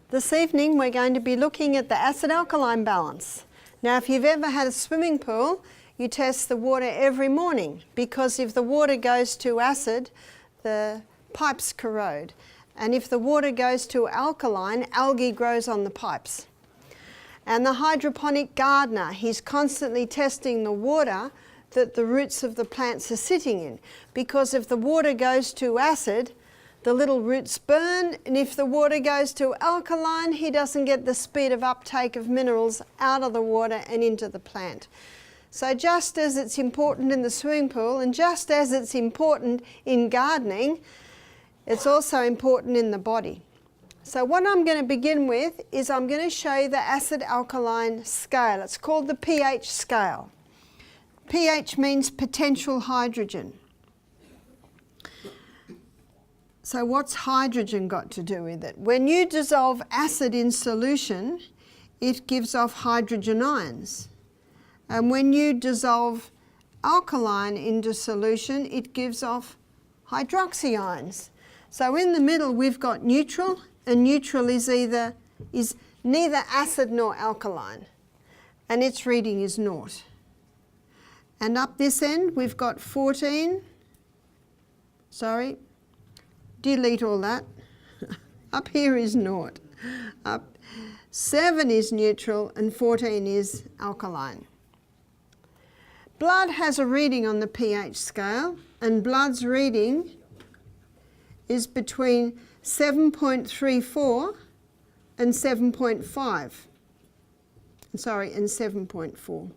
This evening we're going to be looking at the acid-alkaline balance. Now if you've ever had a swimming pool, you test the water every morning, because if the water goes to acid, the pipes corrode. And if the water goes to alkaline, algae grows on the pipes. And the hydroponic gardener, he's constantly testing the water that the roots of the plants are sitting in, because if the water goes to acid, the little roots burn, and if the water goes to alkaline, he doesn't get the speed of uptake of minerals out of the water and into the plant. So just as it's important in the swimming pool, and just as it's important in gardening, it's also important in the body. So what I'm going to begin with is I'm going to show you the acid-alkaline scale. It's called the pH scale. pH means potential hydrogen. So what's hydrogen got to do with it? When you dissolve acid in solution, it gives off hydrogen ions. And when you dissolve alkaline into solution, it gives off hydroxy ions. So in the middle we've got neutral, and neutral is neither acid nor alkaline, and its reading is 0. And up this end we've got 14, delete all that. Up here is 0. Up 7 is neutral and 14 is alkaline. Blood has a reading on the pH scale, and blood's reading is between 7.34 and 7.5. And 7.4.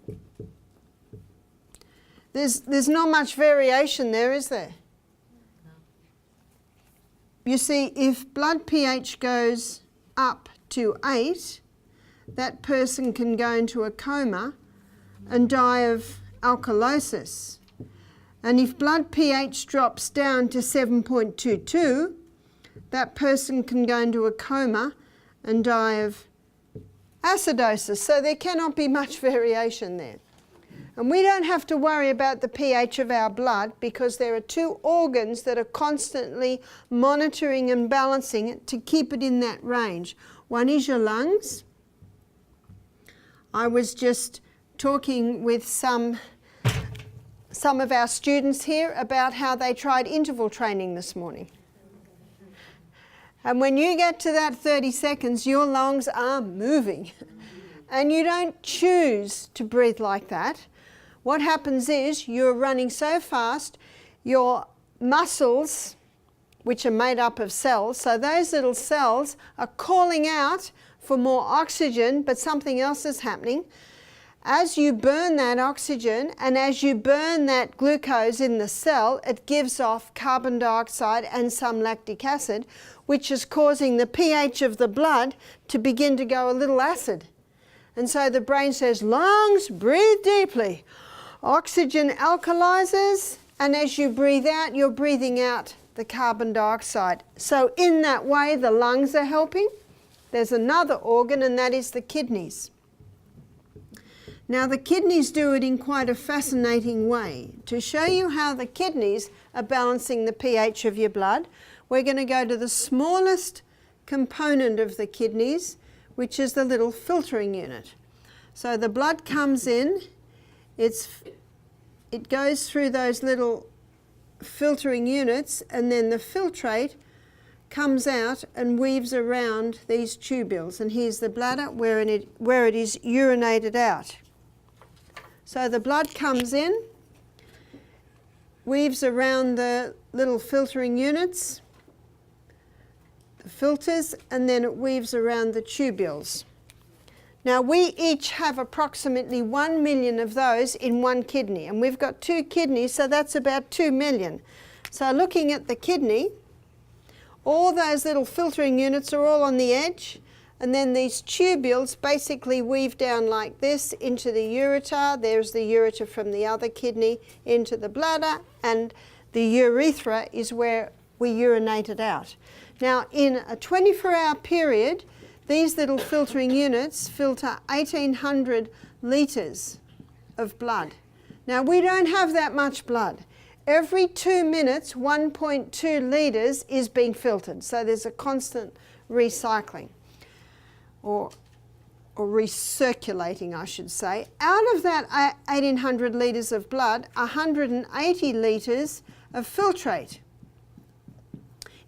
There's not much variation there, is there? You see, if blood pH goes up to 8, that person can go into a coma and die of alkalosis. And if blood pH drops down to 7.22, that person can go into a coma and die of acidosis. So there cannot be much variation there. And we don't have to worry about the pH of our blood, because there are 2 organs that are constantly monitoring and balancing it to keep it in that range. One is your lungs. I was just talking with some of our students here about how they tried interval training this morning. And when you get to that 30 seconds, your lungs are moving. And you don't choose to breathe like that. What happens is you're running so fast, your muscles, which are made up of cells, so those little cells are calling out for more oxygen, but something else is happening. As you burn that oxygen and as you burn that glucose in the cell, it gives off carbon dioxide and some lactic acid, which is causing the pH of the blood to begin to go a little acid. And so the brain says, lungs, breathe deeply. Oxygen alkalizes, and as you breathe out, you're breathing out the carbon dioxide. So in that way, the lungs are helping. There's another organ, and that is the kidneys. Now the kidneys do it in quite a fascinating way. To show you how the kidneys are balancing the pH of your blood, we're going to go to the smallest component of the kidneys, which is the little filtering unit. So the blood comes in, it goes through those little filtering units, and then the filtrate comes out and weaves around these tubules. And here's the bladder where it is urinated out. So the blood comes in, weaves around the little filtering units, the filters, and then it weaves around the tubules. Now we each have approximately 1 million of those in one kidney, and we've got 2 kidneys, so that's about 2 million. So looking at the kidney, all those little filtering units are all on the edge, and then these tubules basically weave down like this into the ureter. There's the ureter from the other kidney into the bladder, and the urethra is where we urinate it out. Now in a 24-hour period, these little filtering units filter 1,800 litres of blood. Now we don't have that much blood. Every 2 minutes, 1.2 litres is being filtered, so there's a constant recycling. or recirculating, I should say. Out of that 1800 litres of blood, 180 litres of filtrate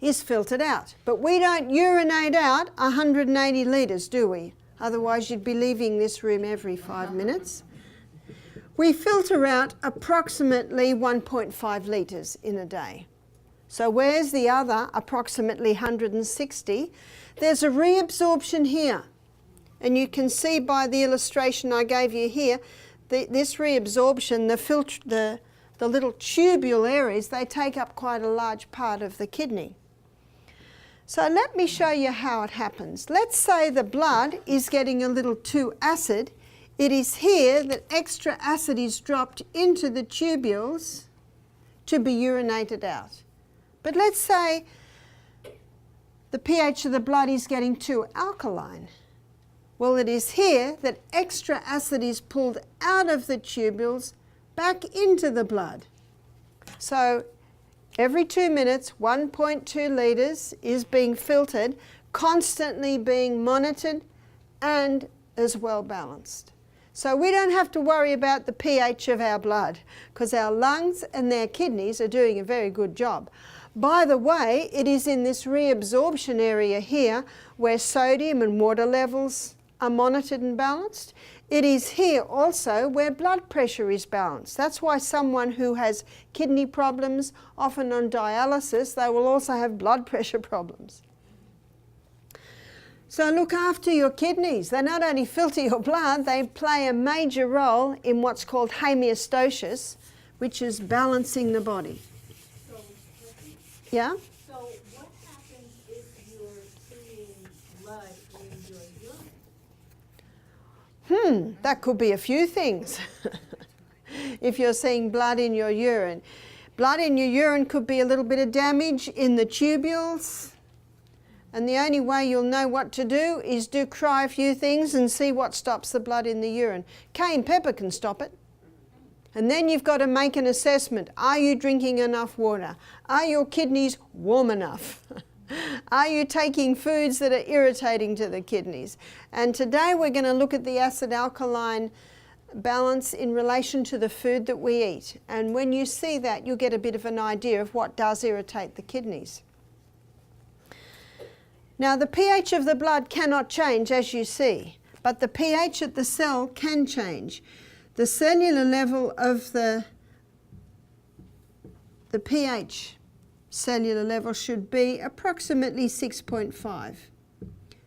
is filtered out. But we don't urinate out 180 litres, do we? Otherwise you'd be leaving this room every 5 minutes. We filter out approximately 1.5 litres in a day. So where's the other approximately 160? There's a reabsorption here. And you can see by the illustration I gave you here, this reabsorption, the little tubule areas, they take up quite a large part of the kidney. So let me show you how it happens. Let's say the blood is getting a little too acid. It is here that extra acid is dropped into the tubules to be urinated out. But let's say the pH of the blood is getting too alkaline. Well, it is here that extra acid is pulled out of the tubules back into the blood. So every 2 minutes, 1.2 litres is being filtered, constantly being monitored and as well balanced. So we don't have to worry about the pH of our blood because our lungs and their kidneys are doing a very good job. By the way, it is in this reabsorption area here where sodium and water levels are monitored and balanced. It is here also where blood pressure is balanced. That's why someone who has kidney problems, often on dialysis, they will also have blood pressure problems. So look after your kidneys. They not only filter your blood, they play a major role in what's called homeostasis, which is balancing the body. So, yeah? So what happens if you're seeing blood in your urine? That could be a few things. If you're seeing blood in your urine. Blood in your urine could be a little bit of damage in the tubules. And the only way you'll know what to do is try a few things and see what stops the blood in the urine. Cayenne pepper can stop it. And then you've got to make an assessment. Are you drinking enough water? Are your kidneys warm enough? Are you taking foods that are irritating to the kidneys? And today we're going to look at the acid-alkaline balance in relation to the food that we eat. And when you see that, you'll get a bit of an idea of what does irritate the kidneys. Now, the pH of the blood cannot change, as you see, but the pH at the cell can change. The cellular level of the pH cellular level should be approximately 6.5.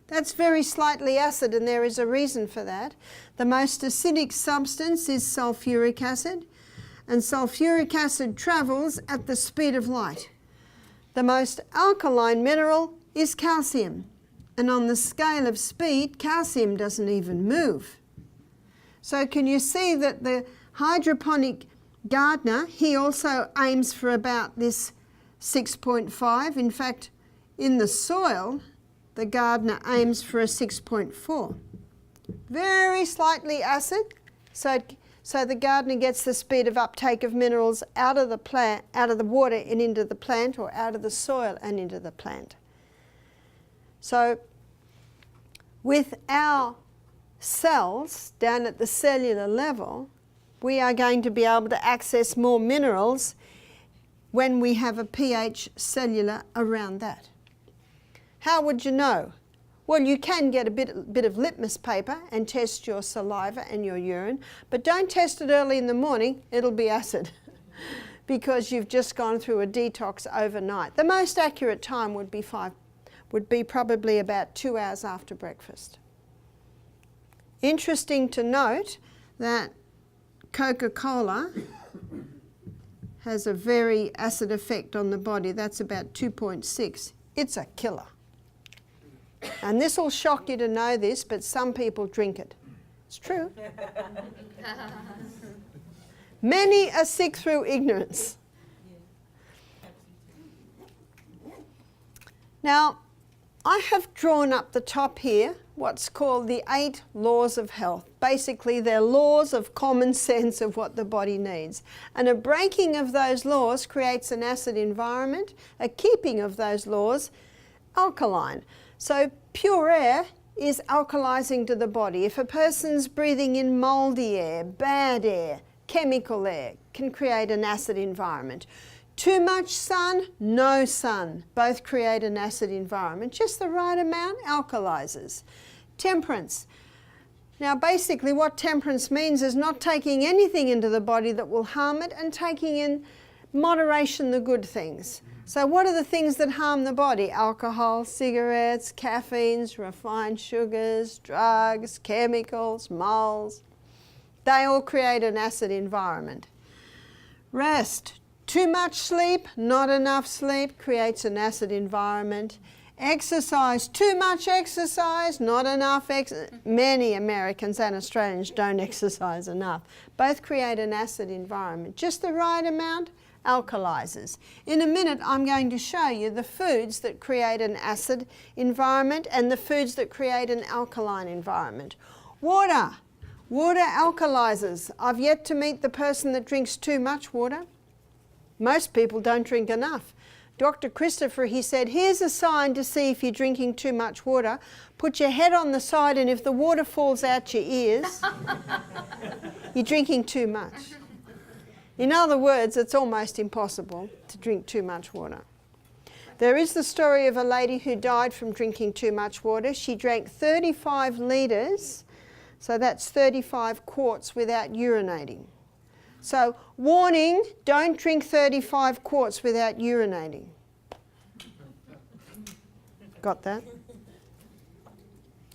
That's very slightly acid, and there is a reason for that. The most acidic substance is sulfuric acid, and sulfuric acid travels at the speed of light. The most alkaline mineral is calcium, and on the scale of speed, calcium doesn't even move. So can you see that the hydroponic gardener, he also aims for about this 6.5. In fact, in the soil, the gardener aims for a 6.4. Very slightly acid, so the gardener gets the speed of uptake of minerals out of the plant, out of the water and into the plant, or out of the soil and into the plant. So with our cells down at the cellular level, we are going to be able to access more minerals when we have a pH cellular around that. How would you know? Well, you can get a bit of litmus paper and test your saliva and your urine, but don't test it early in the morning, it'll be acid because you've just gone through a detox overnight. The most accurate time would be probably about 2 hours after breakfast. Interesting to note that Coca-Cola has a very acid effect on the body. That's about 2.6. It's a killer. And this will shock you to know this, but some people drink it. It's true. Many are sick through ignorance. Now, I have drawn up the top here what's called the 8 laws of health. Basically, they're laws of common sense of what the body needs. And a breaking of those laws creates an acid environment, a keeping of those laws alkaline. So pure air is alkalizing to the body. If a person's breathing in mouldy air, bad air, chemical air, can create an acid environment. Too much sun, no sun, both create an acid environment. Just the right amount alkalizes. Temperance. Now basically what temperance means is not taking anything into the body that will harm it and taking in moderation the good things. So what are the things that harm the body? Alcohol, cigarettes, caffeines, refined sugars, drugs, chemicals, moles. They all create an acid environment. Rest. Too much sleep, not enough sleep creates an acid environment. Exercise. Too much exercise, not enough exercise. Many Americans and Australians don't exercise enough. Both create an acid environment. Just the right amount alkalizes. In a minute I'm going to show you the foods that create an acid environment and the foods that create an alkaline environment. Water. Water alkalizes. I've yet to meet the person that drinks too much water. Most people don't drink enough. Dr. Christopher, he said, here's a sign to see if you're drinking too much water. Put your head on the side and if the water falls out your ears, you're drinking too much. In other words, it's almost impossible to drink too much water. There is the story of a lady who died from drinking too much water. She drank 35 litres, so that's 35 quarts without urinating. So, warning, don't drink 35 quarts without urinating. Got that?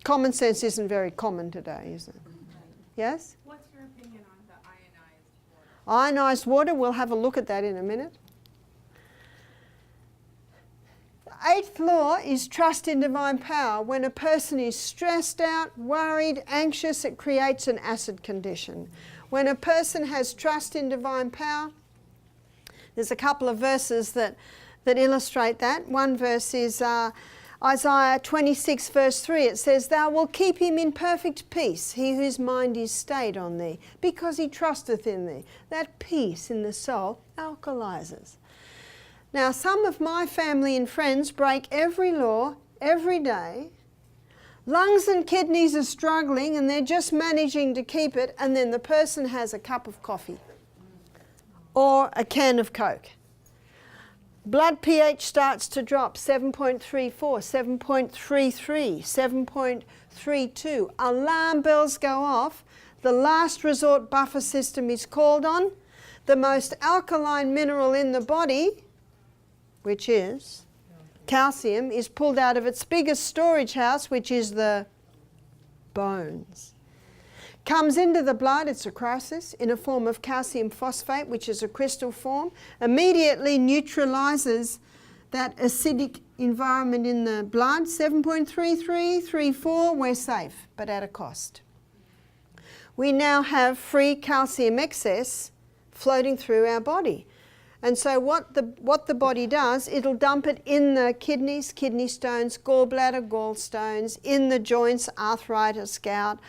Common sense isn't very common today, is it? Yes? What's your opinion on the ionized water? Ionized water, we'll have a look at that in a minute. The 8th law is trust in divine power. When a person is stressed out, worried, anxious, it creates an acid condition. When a person has trust in divine power, there's a couple of verses that illustrate that. One verse is Isaiah 26 verse 3. It says, "Thou wilt keep him in perfect peace, he whose mind is stayed on thee, because he trusteth in thee." That peace in the soul alkalizes. Now, some of my family and friends break every law every day. Lungs and kidneys are struggling and they're just managing to keep it, and then the person has a cup of coffee or a can of Coke. Blood pH starts to drop, 7.34, 7.33, 7.32. Alarm bells go off. The last resort buffer system is called on. The most alkaline mineral in the body, which is calcium, is pulled out of its biggest storage house, which is the bones. Comes into the blood, it's a crisis, in a form of calcium phosphate, which is a crystal form, immediately neutralizes that acidic environment in the blood. 7.33, 34, we're safe, but at a cost. We now have free calcium excess floating through our body. And so what the body does, it'll dump it in the kidneys, kidney stones, gallbladder, gallstones, in the joints, arthritis, gout,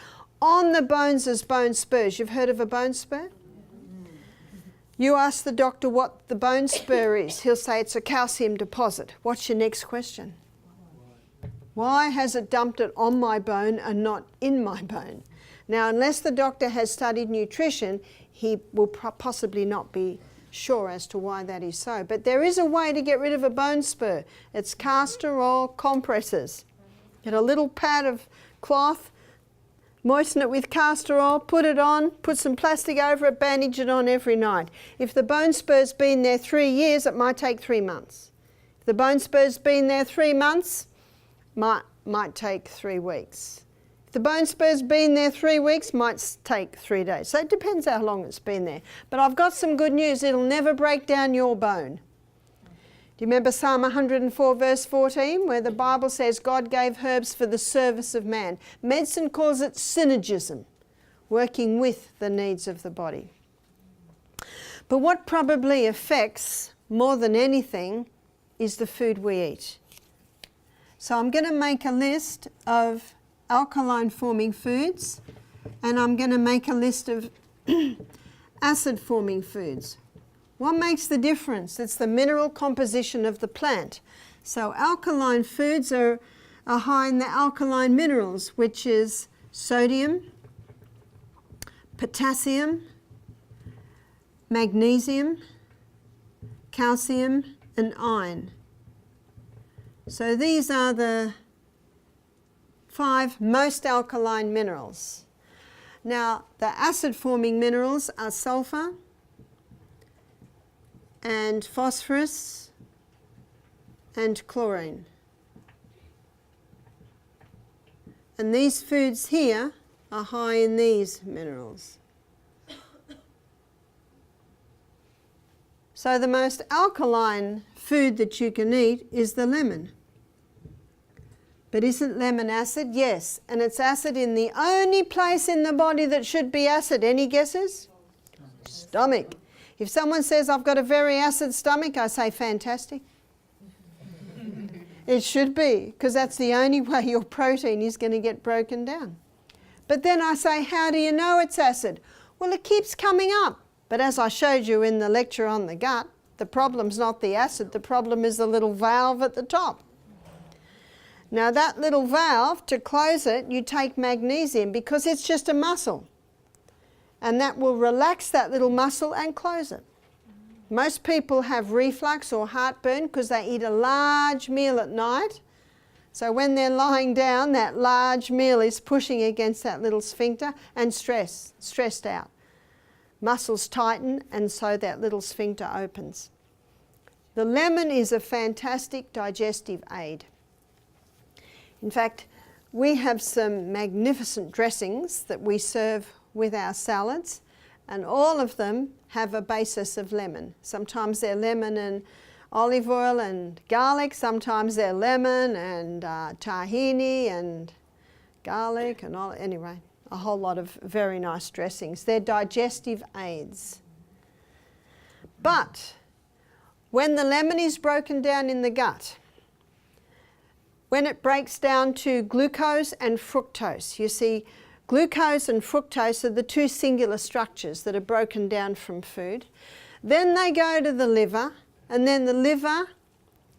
on the bones as bone spurs. You've heard of a bone spur? You ask the doctor what the bone spur is. He'll say it's a calcium deposit. What's your next question? Why has it dumped it on my bone and not in my bone? Now, unless the doctor has studied nutrition, he will possibly not be sure as to why that is so. But there is a way to get rid of a bone spur. It's castor oil compresses. Get a little pad of cloth, moisten it with castor oil, put it on, put some plastic over it, bandage it on every night. If the bone spur's been there 3 years, it might take 3 months. If the bone spur's been there 3 months, might take 3 weeks. If the bone spur's been there 3 weeks, might take 3 days. So it depends how long it's been there. But I've got some good news. It'll never break down your bone. Do you remember Psalm 104 verse 14, where the Bible says God gave herbs for the service of man? Medicine calls it synergism, working with the needs of the body. But what probably affects more than anything is the food we eat. So I'm going to make a list of alkaline forming foods, and I'm going to make a list of acid forming foods. What makes the difference? It's the mineral composition of the plant. So alkaline foods are are high in the alkaline minerals, which is sodium, potassium, magnesium, calcium and iron. So these are the 5 most alkaline minerals. Now the acid forming minerals are sulfur and phosphorus and chlorine. And these foods here are high in these minerals. So the most alkaline food that you can eat is the lemon. But isn't lemon acid? Yes, and it's acid in the only place in the body that should be acid. Any guesses? Stomach. If someone says, I've got a very acid stomach, I say, fantastic. It should be, because that's the only way your protein is going to get broken down. But then I say, how do you know it's acid? Well, it keeps coming up. But as I showed you in the lecture on the gut, the problem's not the acid, the problem is the little valve at the top. Now that little valve, to close it, you take magnesium because it's just a muscle. And that will relax that little muscle and close it. Most people have reflux or heartburn because they eat a large meal at night. So when they're lying down, that large meal is pushing against that little sphincter and stressed out. Muscles tighten and so that little sphincter opens. The lemon is a fantastic digestive aid. In fact, we have some magnificent dressings that we serve with our salads, and all of them have a basis of lemon. Sometimes they're lemon and olive oil and garlic, sometimes they're lemon and tahini and garlic and all, anyway, a whole lot of very nice dressings. They're digestive aids. But when the lemon is broken down in the gut, when it breaks down to glucose and fructose, you see, glucose and fructose are the 2 singular structures that are broken down from food. Then they go to the liver, and then the liver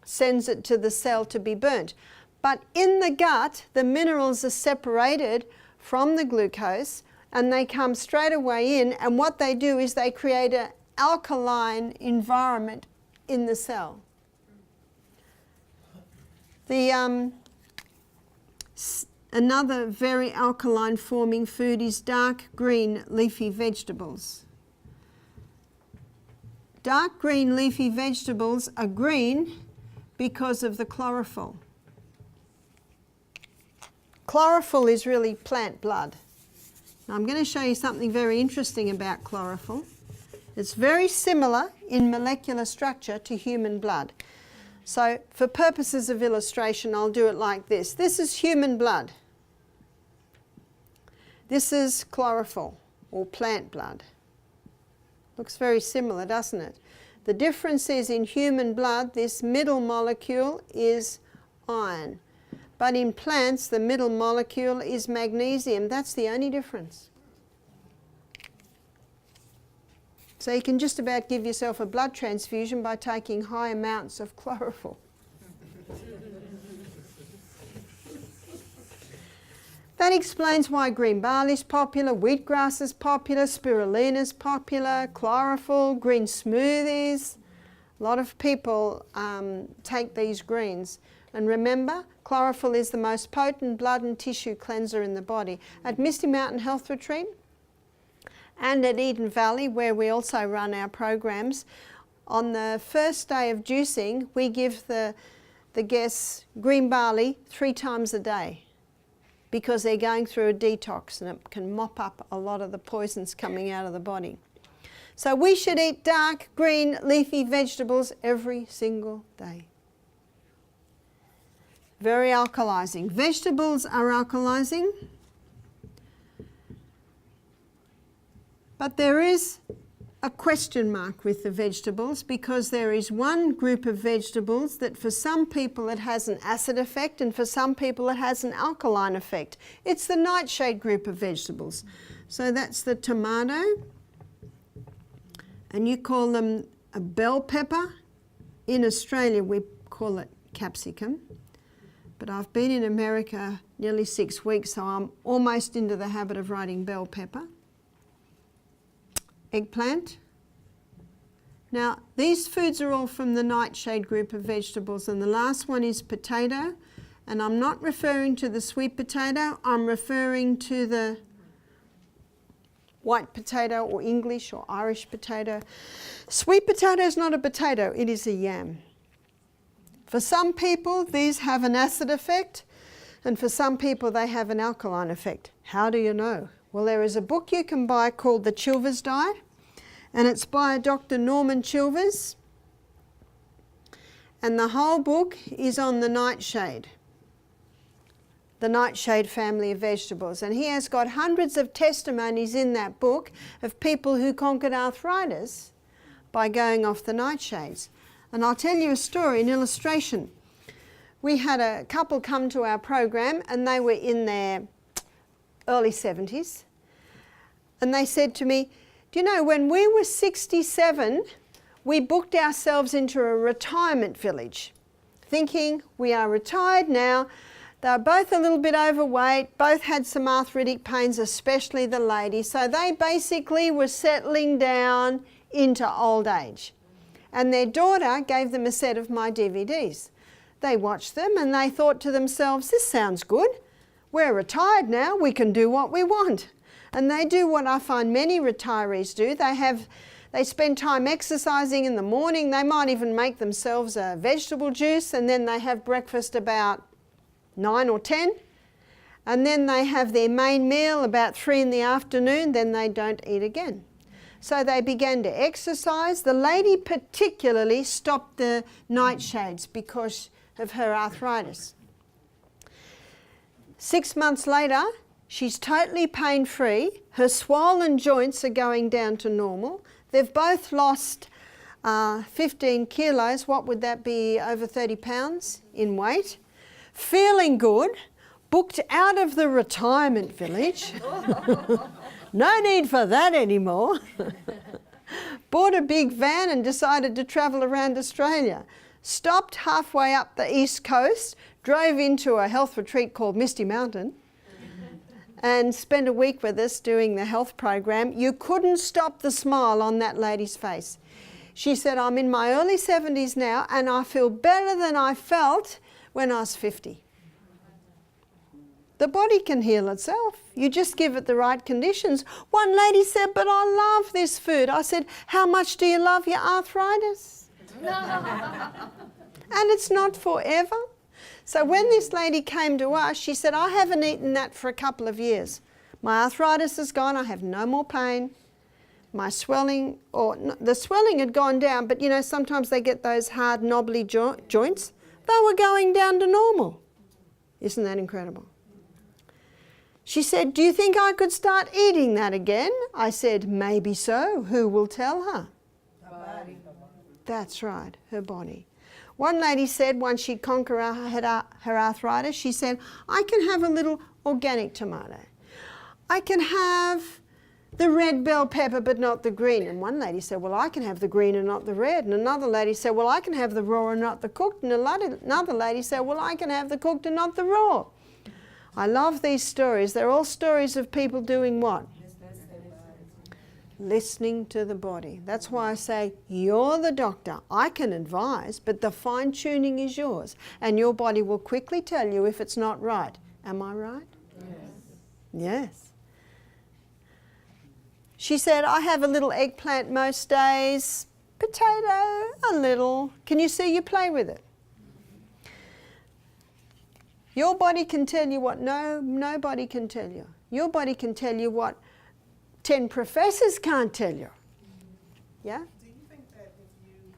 sends it to the cell to be burnt. But in the gut, the minerals are separated from the glucose, and they come straight away in, and what they do is they create an alkaline environment in the cell. Another very alkaline forming food is dark green leafy vegetables. Dark green leafy vegetables are green because of the chlorophyll. Chlorophyll is really plant blood. Now I'm going to show you something very interesting about chlorophyll. It's very similar in molecular structure to human blood. So for purposes of illustration, I'll do it like this. This is human blood. This is chlorophyll, or plant blood. Looks very similar, doesn't it? The difference is in human blood, this middle molecule is iron. But in plants, the middle molecule is magnesium. That's the only difference. So you can just about give yourself a blood transfusion by taking high amounts of chlorophyll. That explains why green barley is popular, wheatgrass is popular, spirulina is popular, chlorophyll, green smoothies. A lot of people take these greens. And remember, chlorophyll is the most potent blood and tissue cleanser in the body. At Misty Mountain Health Retreat and at Eden Valley, where we also run our programs, on the first day of juicing, we give the guests green barley 3 times a day, because they're going through a detox and it can mop up a lot of the poisons coming out of the body. So we should eat dark green leafy vegetables every single day. Very alkalizing. Vegetables are alkalizing, but there is a question mark with the vegetables, because there is one group of vegetables that for some people it has an acid effect and for some people it has an alkaline effect. It's the nightshade group of vegetables. So that's the tomato, and you call them a bell pepper. In Australia we call it capsicum, but I've been in America nearly 6 weeks, so I'm almost into the habit of writing bell pepper. Eggplant. Now, these foods are all from the nightshade group of vegetables, and the last one is potato, and I'm not referring to the sweet potato, I'm referring to the white potato or English or Irish potato. Sweet potato is not a potato, it is a yam. For some people, these have an acid effect, and for some people, they have an alkaline effect. How do you know? Well, there is a book you can buy called The Chilvers Diet, and it's by Dr. Norman Chilvers, and the whole book is on the nightshade family of vegetables, and he has got hundreds of testimonies in that book of people who conquered arthritis by going off the nightshades. And I'll tell you a story, an illustration. We had a couple come to our program, and they were in their early 70s, and they said to me, do you know, when we were 67, we booked ourselves into a retirement village, thinking we are retired now. They were both a little bit overweight, both had some arthritic pains, especially the lady, so they basically were settling down into old age. And their daughter gave them a set of my DVDs. They watched them and they thought to themselves, this sounds good. We're retired now, we can do what we want. And they do what I find many retirees do. They spend time exercising in the morning. They might even make themselves a vegetable juice, and then they have breakfast about 9 or 10. And then they have their main meal about 3 in the afternoon, then they don't eat again. So they began to exercise. The lady particularly stopped the nightshades because of her arthritis. 6 months later, she's totally pain-free. Her swollen joints are going down to normal. They've both lost 15 kilos. What would that be? Over 30 pounds in weight. Feeling good. Booked out of the retirement village. No need for that anymore. Bought a big van and decided to travel around Australia. Stopped halfway up the east coast, drove into a health retreat called Misty Mountain, and spent a week with us doing the health program. You couldn't stop the smile on that lady's face. She said, I'm in my early 70s now and I feel better than I felt when I was 50. The body can heal itself. You just give it the right conditions. One lady said, but I love this food. I said, how much do you love your arthritis? And it's not forever. So when this lady came to us, she said, I haven't eaten that for a couple of years. My arthritis is gone, I have no more pain. My swelling, the swelling had gone down, but you know, sometimes they get those hard, knobbly joints. They were going down to normal. Isn't that incredible? She said, do you think I could start eating that again? I said, maybe so. Who will tell her? Her body. That's right, her body. One lady said once she'd conquered her arthritis, she said, I can have a little organic tomato. I can have the red bell pepper but not the green. And one lady said, well, I can have the green and not the red. And another lady said, well, I can have the raw and not the cooked. And another lady said, well, I can have the cooked and not the raw. I love these stories. They're all stories of people doing what? Listening to the body. That's why I say, you're the doctor. I can advise, but the fine-tuning is yours. And your body will quickly tell you if it's not right. Am I right? Yes. Yes. She said, I have a little eggplant most days, potato, a little. Can you see you play with it? Your body can tell you what nobody can tell you. Your body can tell you what 10 professors can't tell you. Yeah? Do you think that if you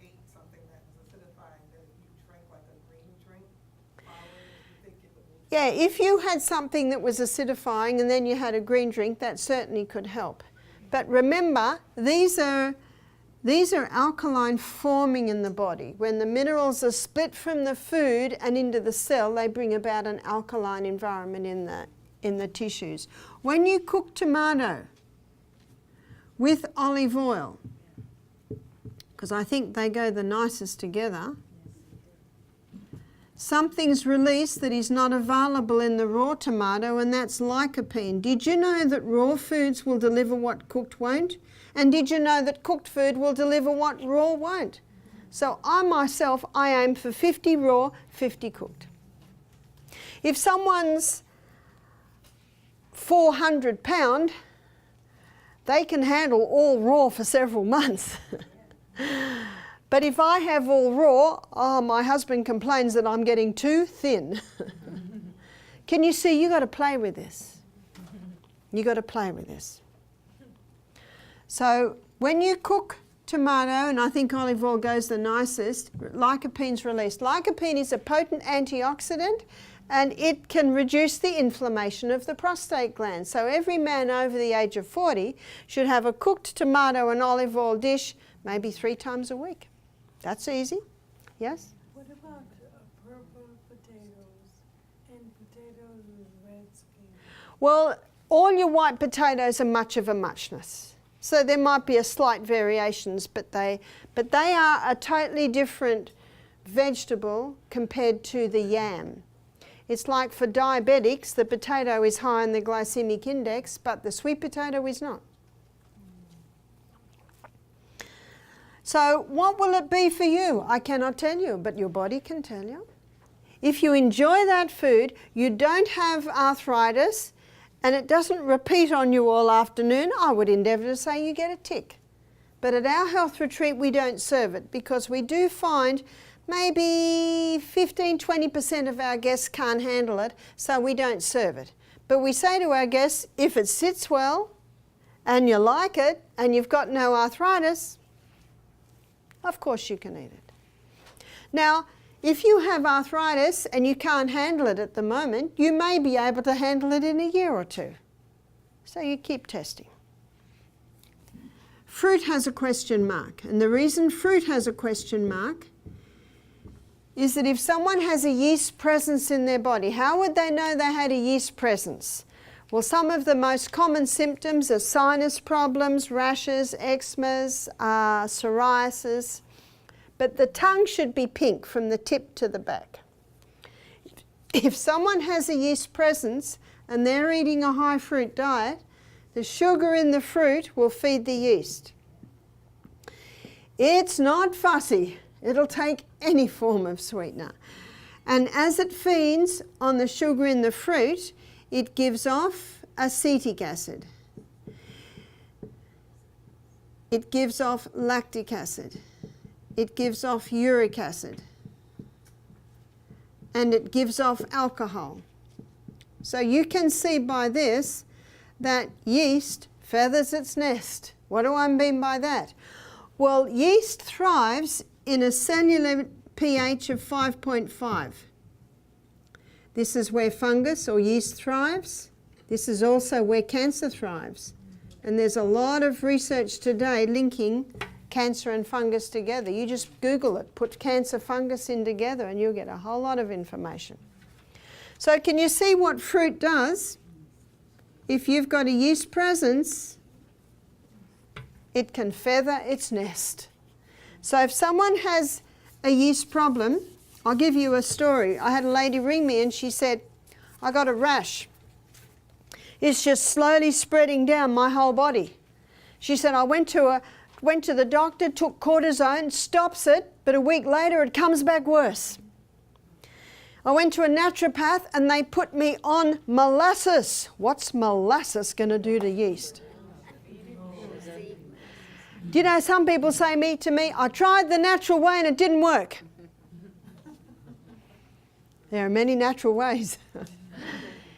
ate something that was acidifying, that if you drank like a green drink, you think it would? Yeah, if you had something that was acidifying and then you had a green drink, that certainly could help. But remember, these are alkaline forming in the body. When the minerals are split from the food and into the cell, they bring about an alkaline environment in the tissues. When you cook tomato with olive oil, because I think they go the nicest together, something's released that is not available in the raw tomato, and that's lycopene. Did you know that raw foods will deliver what cooked won't? And did you know that cooked food will deliver what raw won't? So I myself, I aim for 50 raw, 50 cooked. If someone's 400 pound, they can handle all raw for several months. But if I have all raw, oh, my husband complains that I'm getting too thin. Can you see, you got to play with this. You got to play with this. So when you cook tomato, and I think olive oil goes the nicest, lycopene's released. Lycopene is a potent antioxidant, and it can reduce the inflammation of the prostate gland. So every man over the age of 40 should have a cooked tomato and olive oil dish maybe 3 times a week. That's easy. Yes? What about purple potatoes and potatoes with red skin? Well, all your white potatoes are much of a muchness. So there might be a slight variations, but they are a totally different vegetable compared to the yam. It's like for diabetics, the potato is high in the glycemic index, but the sweet potato is not. So what will it be for you? I cannot tell you, but your body can tell you. If you enjoy that food, you don't have arthritis, and it doesn't repeat on you all afternoon, I would endeavour to say you get a tick. But at our health retreat, we don't serve it because we do find maybe 15–20% of our guests can't handle it, so we don't serve it. But we say to our guests, if it sits well and you like it and you've got no arthritis, of course you can eat it. Now, if you have arthritis and you can't handle it at the moment, you may be able to handle it in a year or 2. So you keep testing. Fruit has a question mark, and the reason fruit has a question mark is that if someone has a yeast presence in their body, how would they know they had a yeast presence? Well, some of the most common symptoms are sinus problems, rashes, eczemas, psoriasis, but the tongue should be pink from the tip to the back. If someone has a yeast presence and they're eating a high fruit diet, the sugar in the fruit will feed the yeast. It's not fussy. It'll take any form of sweetener. And as it feeds on the sugar in the fruit, it gives off acetic acid. It gives off lactic acid. It gives off uric acid. And it gives off alcohol. So you can see by this that yeast feathers its nest. What do I mean by that? Well, yeast thrives in a cellular pH of 5.5. This is where fungus or yeast thrives. This is also where cancer thrives. And there's a lot of research today linking cancer and fungus together. You just Google it, put cancer fungus in together, and you'll get a whole lot of information. So can you see what fruit does? If you've got a yeast presence, it can feather its nest. So if someone has a yeast problem, I'll give you a story. I had a lady ring me and she said, I got a rash. It's just slowly spreading down my whole body. She said, I went to the doctor, took cortisone, stops it, but a week later it comes back worse. I went to a naturopath and they put me on molasses. What's molasses going to do to yeast? Do you know, some people say to me, I tried the natural way and it didn't work. There are many natural ways.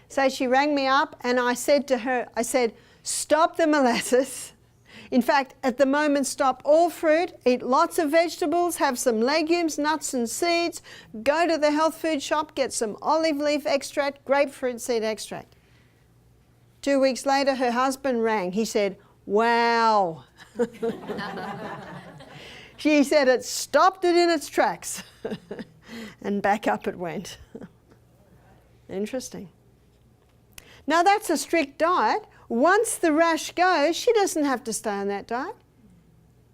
So she rang me up and I said to her, stop the molasses. In fact, at the moment, stop all fruit, eat lots of vegetables, have some legumes, nuts and seeds, go to the health food shop, get some olive leaf extract, grapefruit seed extract. 2 weeks later, her husband rang. He said, wow. She said it stopped it in its tracks. And back up it went. Interesting. Now that's a strict diet. Once the rash goes, she doesn't have to stay on that diet.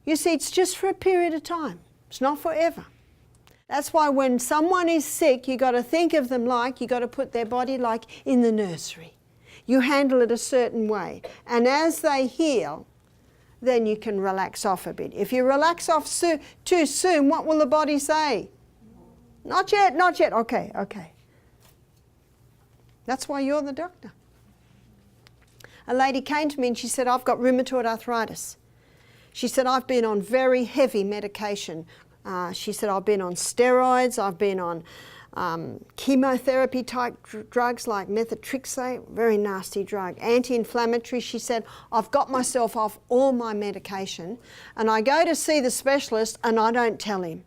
You see, it's just for a period of time. It's not forever. That's why when someone is sick, you got to think of them like, you got to put their body like in the nursery. You handle it a certain way. And as they heal, then you can relax off a bit. If you relax off too soon, what will the body say? Not yet, not yet. Okay, okay. That's why you're the doctor. A lady came to me and she said, I've got rheumatoid arthritis. She said, I've been on very heavy medication. She said, I've been on steroids, I've been on chemotherapy type drugs like methotrexate, very nasty drug, anti-inflammatory. She said, I've got myself off all my medication and I go to see the specialist and I don't tell him.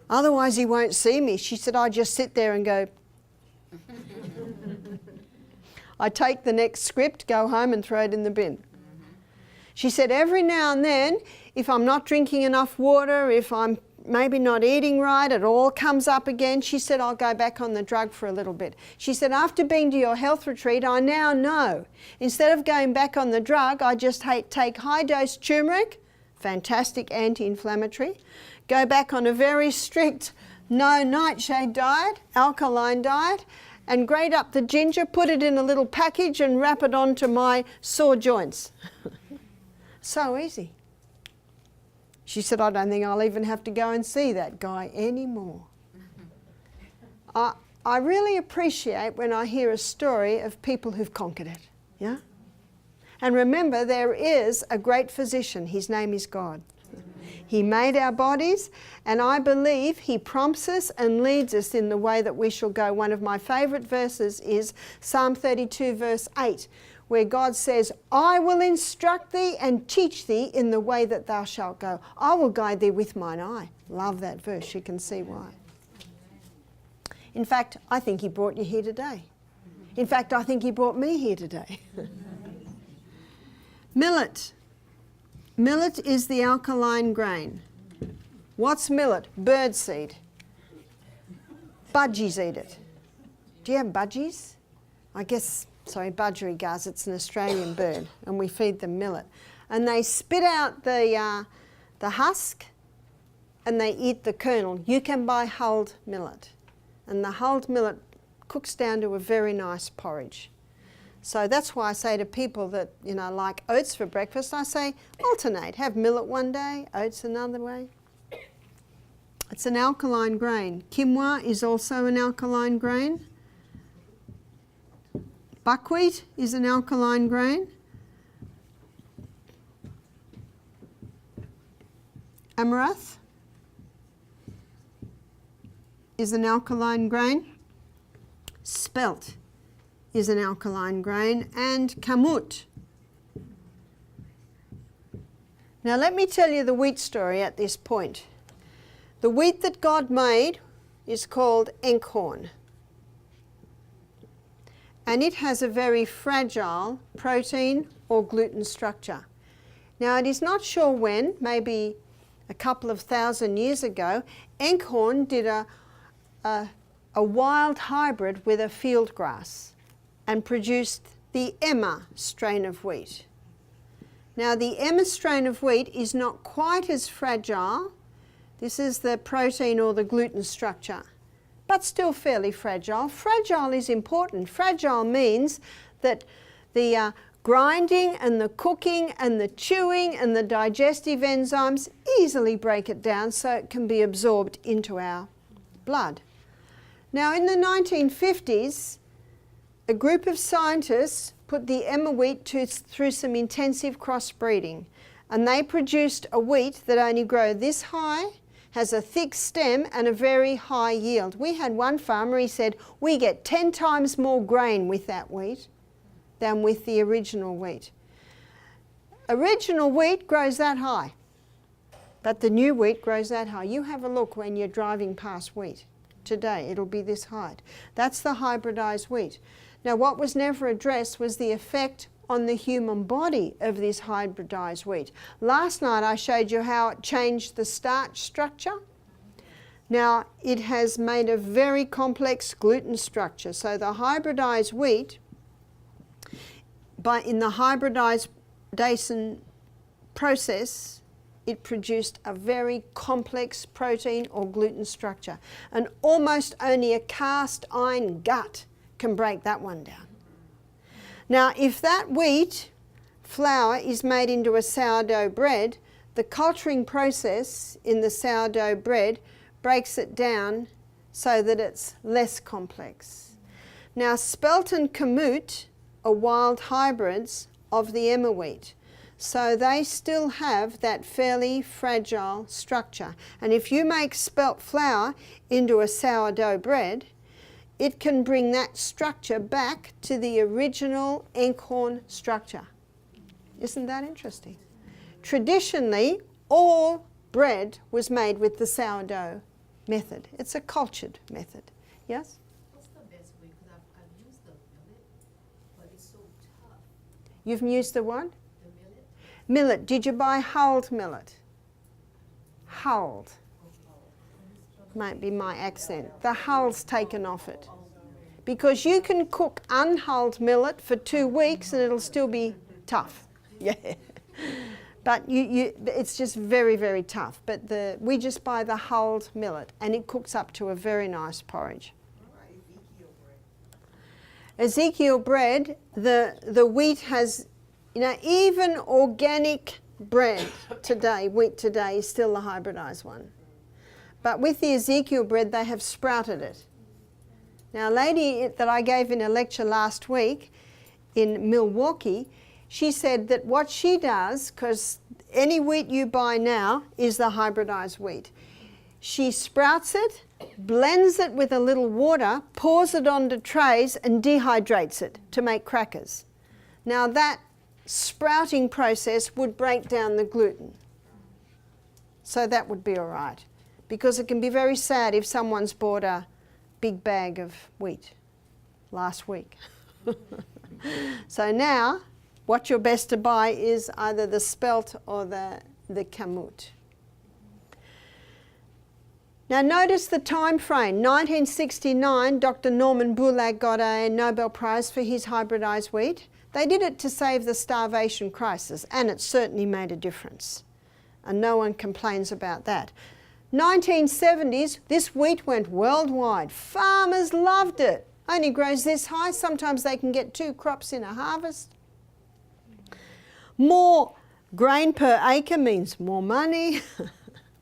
Otherwise he won't see me. She said, I just sit there and go. I take the next script, go home and throw it in the bin. She said, every now and then, if I'm not drinking enough water, if I'm maybe not eating right, it all comes up again. She said, I'll go back on the drug for a little bit. She said, after being to your health retreat, I now know, instead of going back on the drug, I just take high-dose turmeric, fantastic anti-inflammatory, go back on a very strict no nightshade diet, alkaline diet, and grate up the ginger, put it in a little package and wrap it onto my sore joints. So easy. She said, I don't think I'll even have to go and see that guy anymore. I really appreciate when I hear a story of people who've conquered it. Yeah? And remember, there is a great physician. His name is God. He made our bodies, and I believe He prompts us and leads us in the way that we shall go. One of my favourite verses is Psalm 32, verse 8, where God says, I will instruct thee and teach thee in the way that thou shalt go. I will guide thee with mine eye. Love that verse. You can see why. In fact, I think He brought you here today. In fact, I think He brought me here today. Millet. Millet is the alkaline grain. What's millet? Birdseed. Budgies eat it. Do you have budgies? I guess, sorry, budgerigars, it's an Australian bird, and we feed them millet. And they spit out the husk and they eat the kernel. You can buy hulled millet. And the hulled millet cooks down to a very nice porridge. So that's why I say to people that, you know, like oats for breakfast, I say alternate. Have millet one day, oats another way. It's an alkaline grain. Quinoa is also an alkaline grain. Buckwheat is an alkaline grain. Amaranth is an alkaline grain. Spelt is an alkaline grain, and kamut. Now let me tell you the wheat story at this point. The wheat that God made is called Enkhorn, and it has a very fragile protein or gluten structure. Now it is not sure when, maybe a couple of thousand years ago, Enkhorn did a wild hybrid with a field grass and produced the Emma strain of wheat. Now the Emma strain of wheat is not quite as fragile. This is the protein or the gluten structure, but still fairly fragile. Fragile is important. Fragile means that the grinding and the cooking and the chewing and the digestive enzymes easily break it down so it can be absorbed into our blood. Now in the 1950s, a group of scientists put the Emma wheat through some intensive crossbreeding, and they produced a wheat that only grows this high, has a thick stem and a very high yield. We had one farmer, he said, we get 10 times more grain with that wheat than with the original wheat. Original wheat grows that high, but the new wheat grows that high. You have a look when you're driving past wheat today, it'll be this height. That's the hybridized wheat. Now what was never addressed was the effect on the human body of this hybridized wheat. Last night I showed you how it changed the starch structure. Now it has made a very complex gluten structure. So the hybridized wheat, in the hybridization process, it produced a very complex protein or gluten structure. And almost only a cast iron gut can break that one down. Now, if that wheat flour is made into a sourdough bread, the culturing process in the sourdough bread breaks it down so that it's less complex. Now, spelt and kamut are wild hybrids of the emmer wheat, so they still have that fairly fragile structure. And if you make spelt flour into a sourdough bread, it can bring that structure back to the original Enkhorn structure. Isn't that interesting? Traditionally, all bread was made with the sourdough method. It's a cultured method. Yes? What's the best way? Because I've used the millet, but it's so tough. You've used the what? The millet? Millet. Did you buy hulled millet? Hulled. Might be my accent. The hull's taken off it. Because you can cook unhulled millet for 2 weeks and it'll still be tough. Yeah. But it's just very, very tough. But we just buy the hulled millet and it cooks up to a very nice porridge. Ezekiel bread, the wheat has, you know, even organic bread today, wheat today, is still the hybridized one. But with the Ezekiel bread, they have sprouted it. Now, a lady that I gave in a lecture last week in Milwaukee, she said that what she does, because any wheat you buy now is the hybridized wheat, she sprouts it, blends it with a little water, pours it onto trays and dehydrates it to make crackers. Now that sprouting process would break down the gluten. So that would be all right. Because it can be very sad if someone's bought a big bag of wheat last week. So now, what you're best to buy is either the spelt or the kamut. Now notice the time frame. 1969, Dr. Norman Bulag got a Nobel Prize for his hybridized wheat. They did it to save the starvation crisis, and it certainly made a difference. And no one complains about that. 1970s, this wheat went worldwide. Farmers loved it. Only grows this high. Sometimes they can get 2 crops in a harvest. More grain per acre means more money,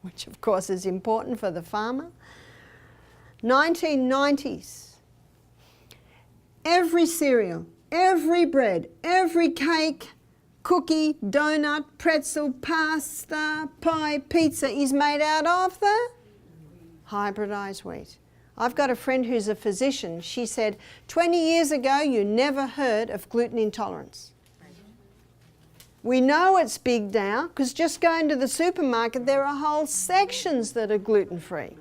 which of course is important for the farmer. 1990s, every cereal, every bread, every cake, cookie, donut, pretzel, pasta, pie, pizza is made out of the hybridized wheat. I've got a friend who's a physician. She said, 20 years ago you never heard of gluten intolerance. We know it's big now because just going to the supermarket there are whole sections that are gluten-free.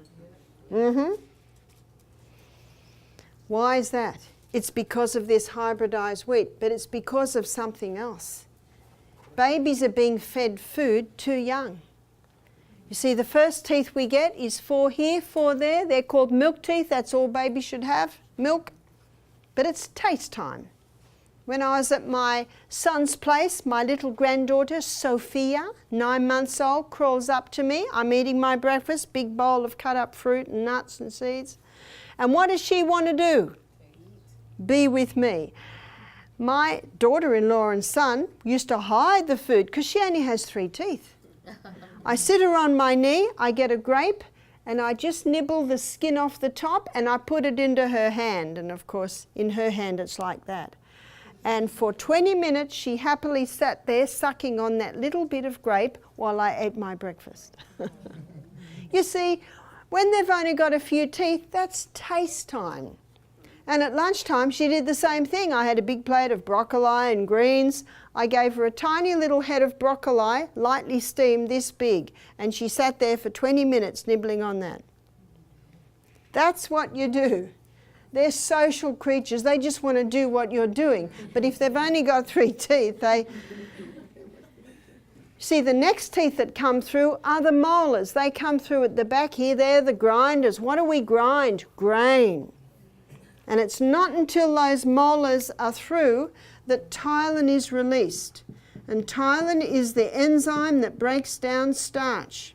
Why is that? It's because of this hybridized wheat, but it's because of something else. Babies are being fed food too young. You see, the first teeth we get is 4 here, 4 there. They're called milk teeth. That's all babies should have, milk. But it's taste time. When I was at my son's place, my little granddaughter, Sophia, 9 months old, crawls up to me. I'm eating my breakfast, big bowl of cut up fruit and nuts and seeds. And what does she want to do? Be with me. My daughter-in-law and son used to hide the food because she only has 3 teeth. I sit her on my knee, I get a grape, and I just nibble the skin off the top and I put it into her hand. And of course, in her hand it's like that. And for 20 minutes, she happily sat there sucking on that little bit of grape while I ate my breakfast. You see, when they've only got a few teeth, that's taste time. And at lunchtime, she did the same thing. I had a big plate of broccoli and greens. I gave her a tiny little head of broccoli, lightly steamed this big, and she sat there for 20 minutes nibbling on that. That's what you do. They're social creatures. They just want to do what you're doing. But if they've only got 3 teeth, they... See, the next teeth that come through are the molars. They come through at the back here. They're the grinders. What do we grind? Grain. And it's not until those molars are through that ptyalin is released. And ptyalin is the enzyme that breaks down starch.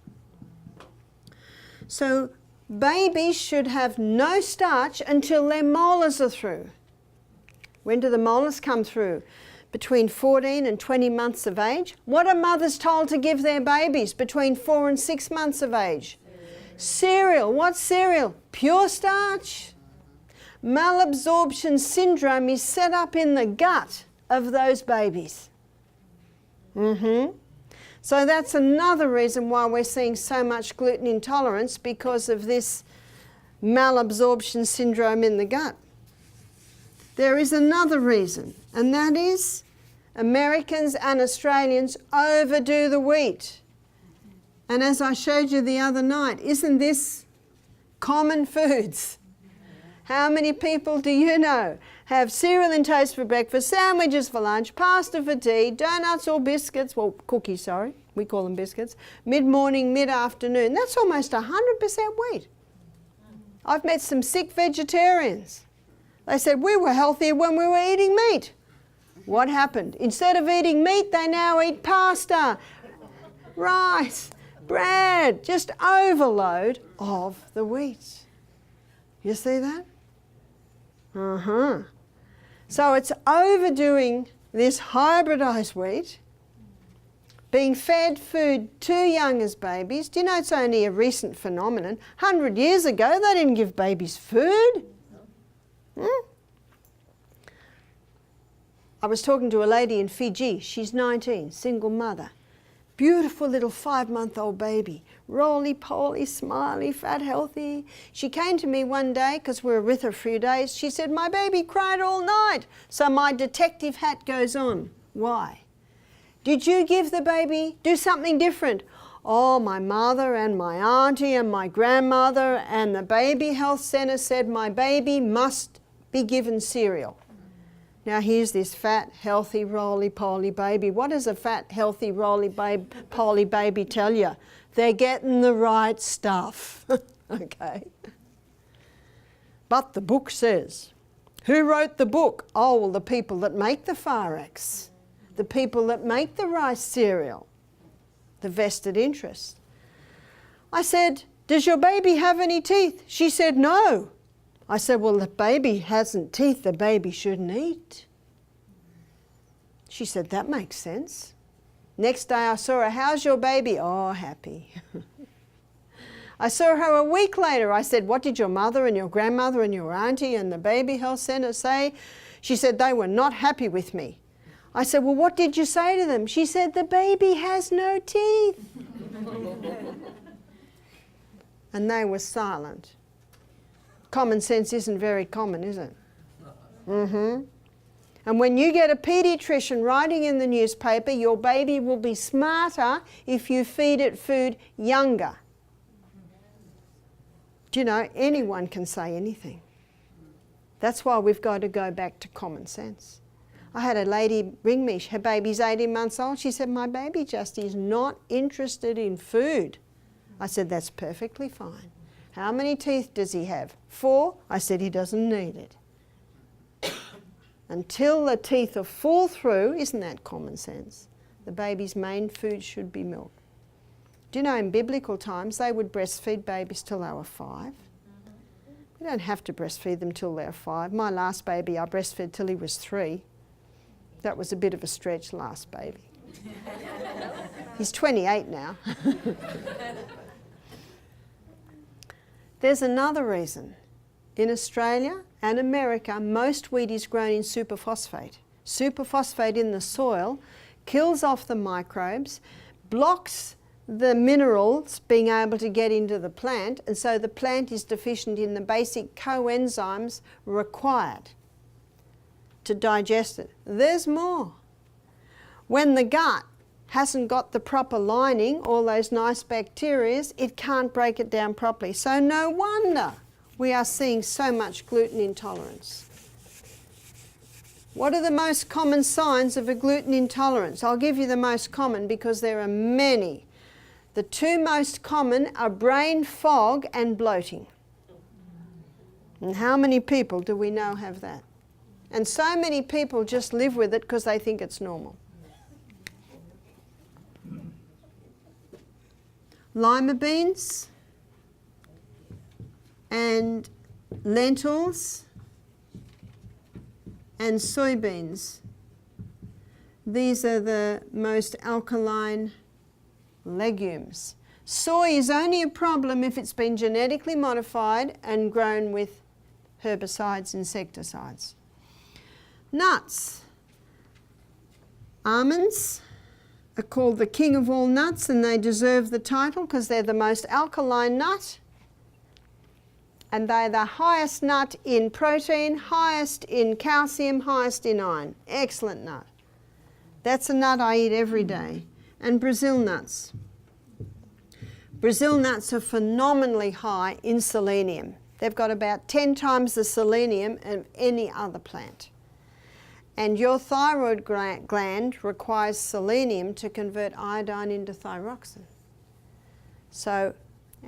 So babies should have no starch until their molars are through. When do the molars come through? Between 14 and 20 months of age. What are mothers told to give their babies between 4 and 6 months of age? Cereal. What cereal? Pure starch. Malabsorption syndrome is set up in the gut of those babies. So that's another reason why we're seeing so much gluten intolerance, because of this malabsorption syndrome in the gut. There is another reason, and that is Americans and Australians overdo the wheat. And as I showed you the other night, isn't this common foods? How many people do you know have cereal and toast for breakfast, sandwiches for lunch, pasta for tea, donuts or biscuits, well, cookies, sorry, we call them biscuits, mid-morning, mid-afternoon? That's almost 100% wheat. I've met some sick vegetarians. They said, we were healthier when we were eating meat. What happened? Instead of eating meat, they now eat pasta, rice, bread, just overload of the wheat. You see that? So it's overdoing this hybridized wheat, being fed food too young as babies. Do you know it's only a recent phenomenon? 100 years ago, they didn't give babies food. I was talking to a lady in Fiji. She's 19, single mother. Beautiful little 5-month-old baby. Roly-poly, smiley, fat, healthy. She came to me one day because we were with her a few days. She said, my baby cried all night. So my detective hat goes on. Why? Did you give the baby, do something different? Oh, my mother and my auntie and my grandmother and the baby health centre said my baby must be given cereal. Now here's this fat, healthy, roly-poly baby. What does a fat, healthy, roly-poly baby tell you? They're getting the right stuff. Okay. But the book says, who wrote the book? Oh, well, the people that make the Farex, the people that make the rice cereal, the vested interest. I said, does your baby have any teeth? She said, no. I said, well, the baby hasn't teeth, the baby shouldn't eat. She said, that makes sense. Next day I saw her, how's your baby? Oh, happy. I saw her a week later. I said, what did your mother and your grandmother and your auntie and the baby health centre say? She said, they were not happy with me. I said, well, what did you say to them? She said, the baby has no teeth. And they were silent. Common sense isn't very common, is it? And when you get a paediatrician writing in the newspaper, your baby will be smarter if you feed it food younger. Do you know, anyone can say anything. That's why we've got to go back to common sense. I had a lady ring me, her baby's 18 months old. She said, my baby just is not interested in food. I said, that's perfectly fine. How many teeth does he have? 4? I said, he doesn't need it. Until the teeth are full through, isn't that common sense? The baby's main food should be milk. Do you know in biblical times they would breastfeed babies till they were 5? We don't have to breastfeed them till they're 5. My last baby I breastfed till he was 3. That was a bit of a stretch, last baby. He's 28 now. There's another reason. In Australia and America, most wheat is grown in superphosphate. Superphosphate in the soil kills off the microbes, blocks the minerals being able to get into the plant, and so the plant is deficient in the basic coenzymes required to digest it. There's more. When the gut hasn't got the proper lining, all those nice bacteria, it can't break it down properly. So no wonder we are seeing so much gluten intolerance. What are the most common signs of a gluten intolerance? I'll give you the most common because there are many. The 2 most common are brain fog and bloating. And how many people do we know have that? And so many people just live with it because they think it's normal. lima beans and lentils and soybeans. These are the most alkaline legumes. Soy is only a problem if it's been genetically modified and grown with herbicides, insecticides. Nuts. Almonds are called the king of all nuts, and they deserve the title because they're the most alkaline nut, and they're the highest nut in protein, highest in calcium, highest in iron. Excellent nut. That's a nut I eat every day. And Brazil nuts. Brazil nuts are phenomenally high in selenium. They've got about 10 times the selenium of any other plant. And your thyroid gland requires selenium to convert iodine into thyroxine. So,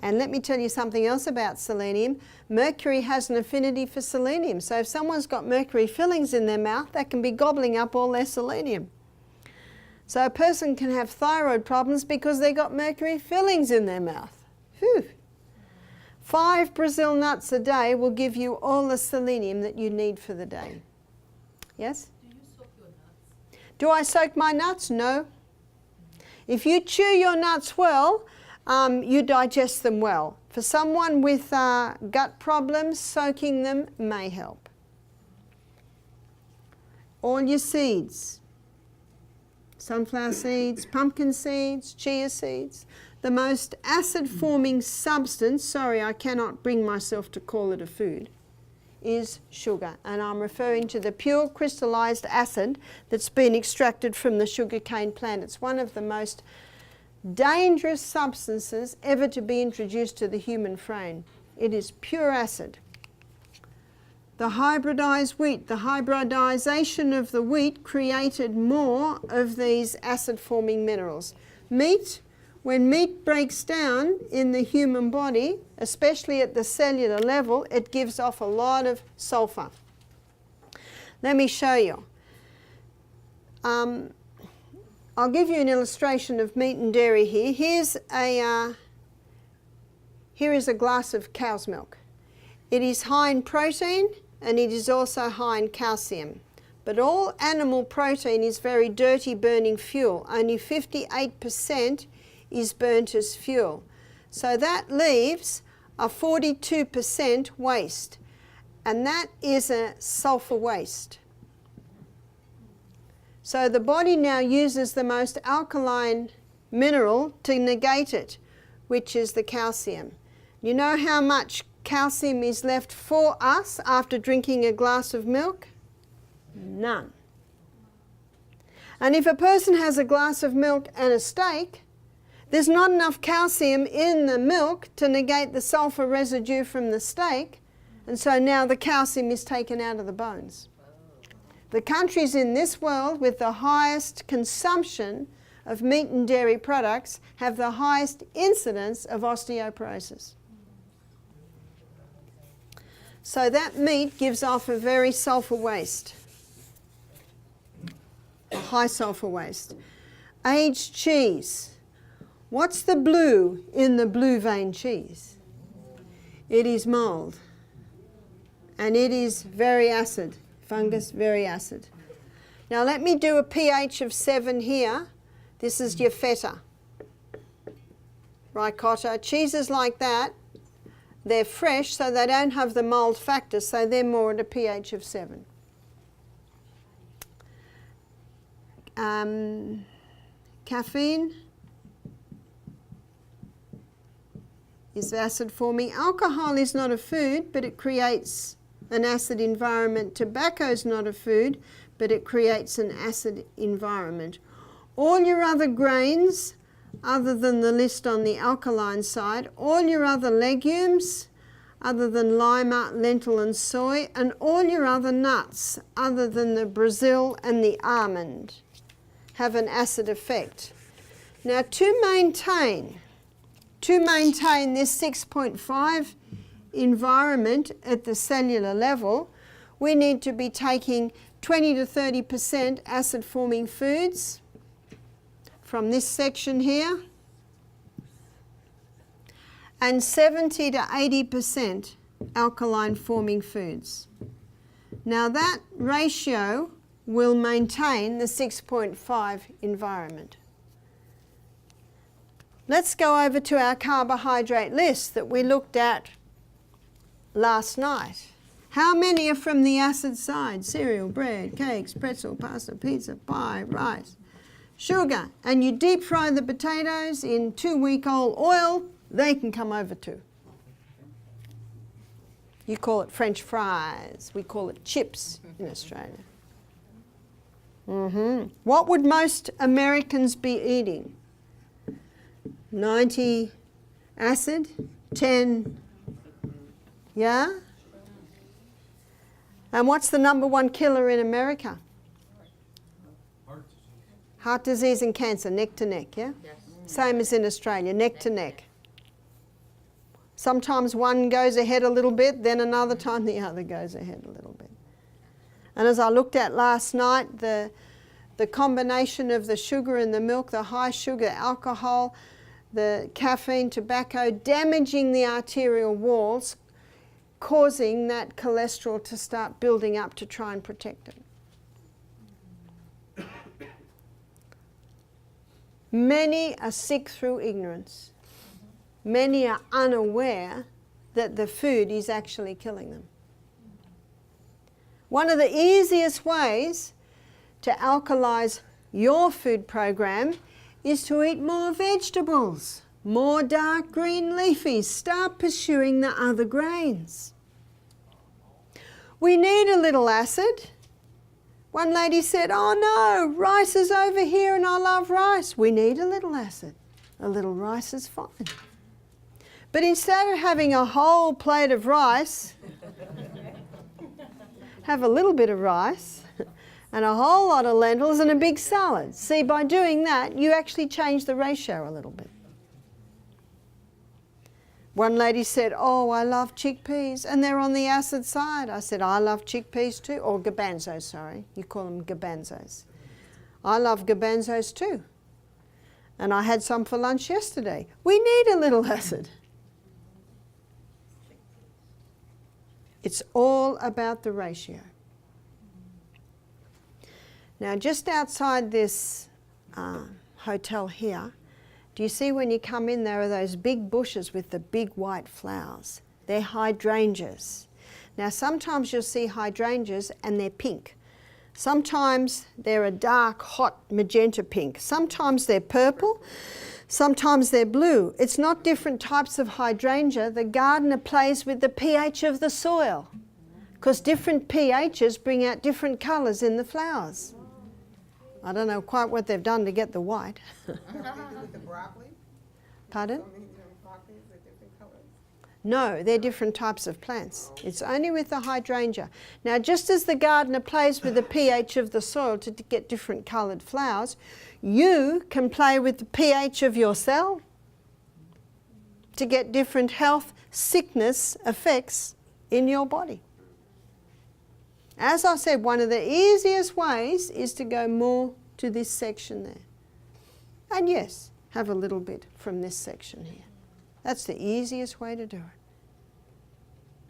and let me tell you something else about selenium. Mercury has an affinity for selenium. So if someone's got mercury fillings in their mouth, that can be gobbling up all their selenium. So a person can have thyroid problems because they got mercury fillings in their mouth. Whew. 5 Brazil nuts a day will give you all the selenium that you need for the day. Yes? Do you soak your nuts? Do I soak my nuts? No. If you chew your nuts well, you digest them well. For someone with gut problems, soaking them may help. All your seeds. Sunflower seeds, pumpkin seeds, chia seeds. The most acid-forming substance, sorry, I cannot bring myself to call it a food, is sugar. And I'm referring to the pure crystallized acid that's been extracted from the sugarcane plant. It's one of the most dangerous substances ever to be introduced to the human frame. It is pure acid. The hybridized wheat, the hybridization of the wheat created more of these acid-forming minerals. Meat, when meat breaks down in the human body, especially at the cellular level, it gives off a lot of sulfur. Let me show you. I'll give you an illustration of meat and dairy here. Here is a glass of cow's milk. It is high in protein and it is also high in calcium. But all animal protein is very dirty burning fuel. Only 58% is burnt as fuel. So that leaves a 42% waste, and that is a sulfur waste. So the body now uses the most alkaline mineral to negate it, which is the calcium. You know how much calcium is left for us after drinking a glass of milk? None. And if a person has a glass of milk and a steak, there's not enough calcium in the milk to negate the sulfur residue from the steak, and so now the calcium is taken out of the bones. The countries in this world with the highest consumption of meat and dairy products have the highest incidence of osteoporosis. So that meat gives off a very sulfur waste, a high sulfur waste. Aged cheese. What's the blue in the blue vein cheese? It is mold, and it is very acid. Fungus, very acid. Now let me do a pH of 7 here. This is your feta, ricotta. Cheeses like that, they're fresh, so they don't have the mold factor, so they're more at a pH of 7. Caffeine is acid forming. Alcohol is not a food, but it creates an acid environment. Tobacco is not a food, but it creates an acid environment. All your other grains, other than the list on the alkaline side, all your other legumes, other than lima, lentil and soy, and all your other nuts, other than the Brazil and the almond, have an acid effect. Now to maintain this 6.5 environment at the cellular level, we need to be taking 20 to 30% acid forming foods from this section here. and 70 to 80% alkaline forming foods. Now that ratio will maintain the 6.5 environment. Let's go over to our carbohydrate list that we looked at last night. How many are from the acid side? Cereal, bread, cakes, pretzel, pasta, pizza, pie, rice, sugar. And you deep fry the potatoes in 2-week-old oil, they can come over too. You call it French fries. We call it chips in Australia. What would most Americans be eating? 90 acid, 10, yeah? And what's the number one killer in America? Heart disease and cancer, neck to neck, yeah? Yes. Same as in Australia, neck to neck. Sometimes one goes ahead a little bit, then another time the other goes ahead a little bit. And as I looked at last night, the combination of the sugar in the milk, the high sugar, alcohol, the caffeine, tobacco, damaging the arterial walls, causing that cholesterol to start building up to try and protect it. Many are sick through ignorance. Many are unaware that the food is actually killing them. One of the easiest ways to alkalize your food program is to eat more vegetables, more dark green leafies. Start pursuing the other grains. We need a little acid. One lady said, "Oh no, rice is over here and I love rice." We need a little acid. A little rice is fine. But instead of having a whole plate of rice, have a little bit of rice and a whole lot of lentils and a big salad. See, by doing that, you actually change the ratio a little bit. One lady said, "Oh, I love chickpeas," and they're on the acid side. I said, "I love chickpeas too," or garbanzos, sorry. You call them garbanzos. I love garbanzos too. And I had some for lunch yesterday. We need a little acid. It's all about the ratio. Now, just outside this hotel here, do you see when you come in, there are those big bushes with the big white flowers? They're hydrangeas. Now, sometimes you'll see hydrangeas and they're pink. Sometimes they're a dark, hot magenta pink. Sometimes they're purple. Sometimes they're blue. It's not different types of hydrangea. The gardener plays with the pH of the soil, because different pHs bring out different colours in the flowers. I don't know quite what they've done to get the white. With the broccoli? Pardon? Some broccolis are different colors. No, they're different types of plants. It's only with the hydrangea. Now, just as the gardener plays with the pH of the soil to get different coloured flowers, you can play with the pH of your cell to get different health, sickness effects in your body. As I said, one of the easiest ways is to go more to this section there. And yes, have a little bit from this section here. That's the easiest way to do it.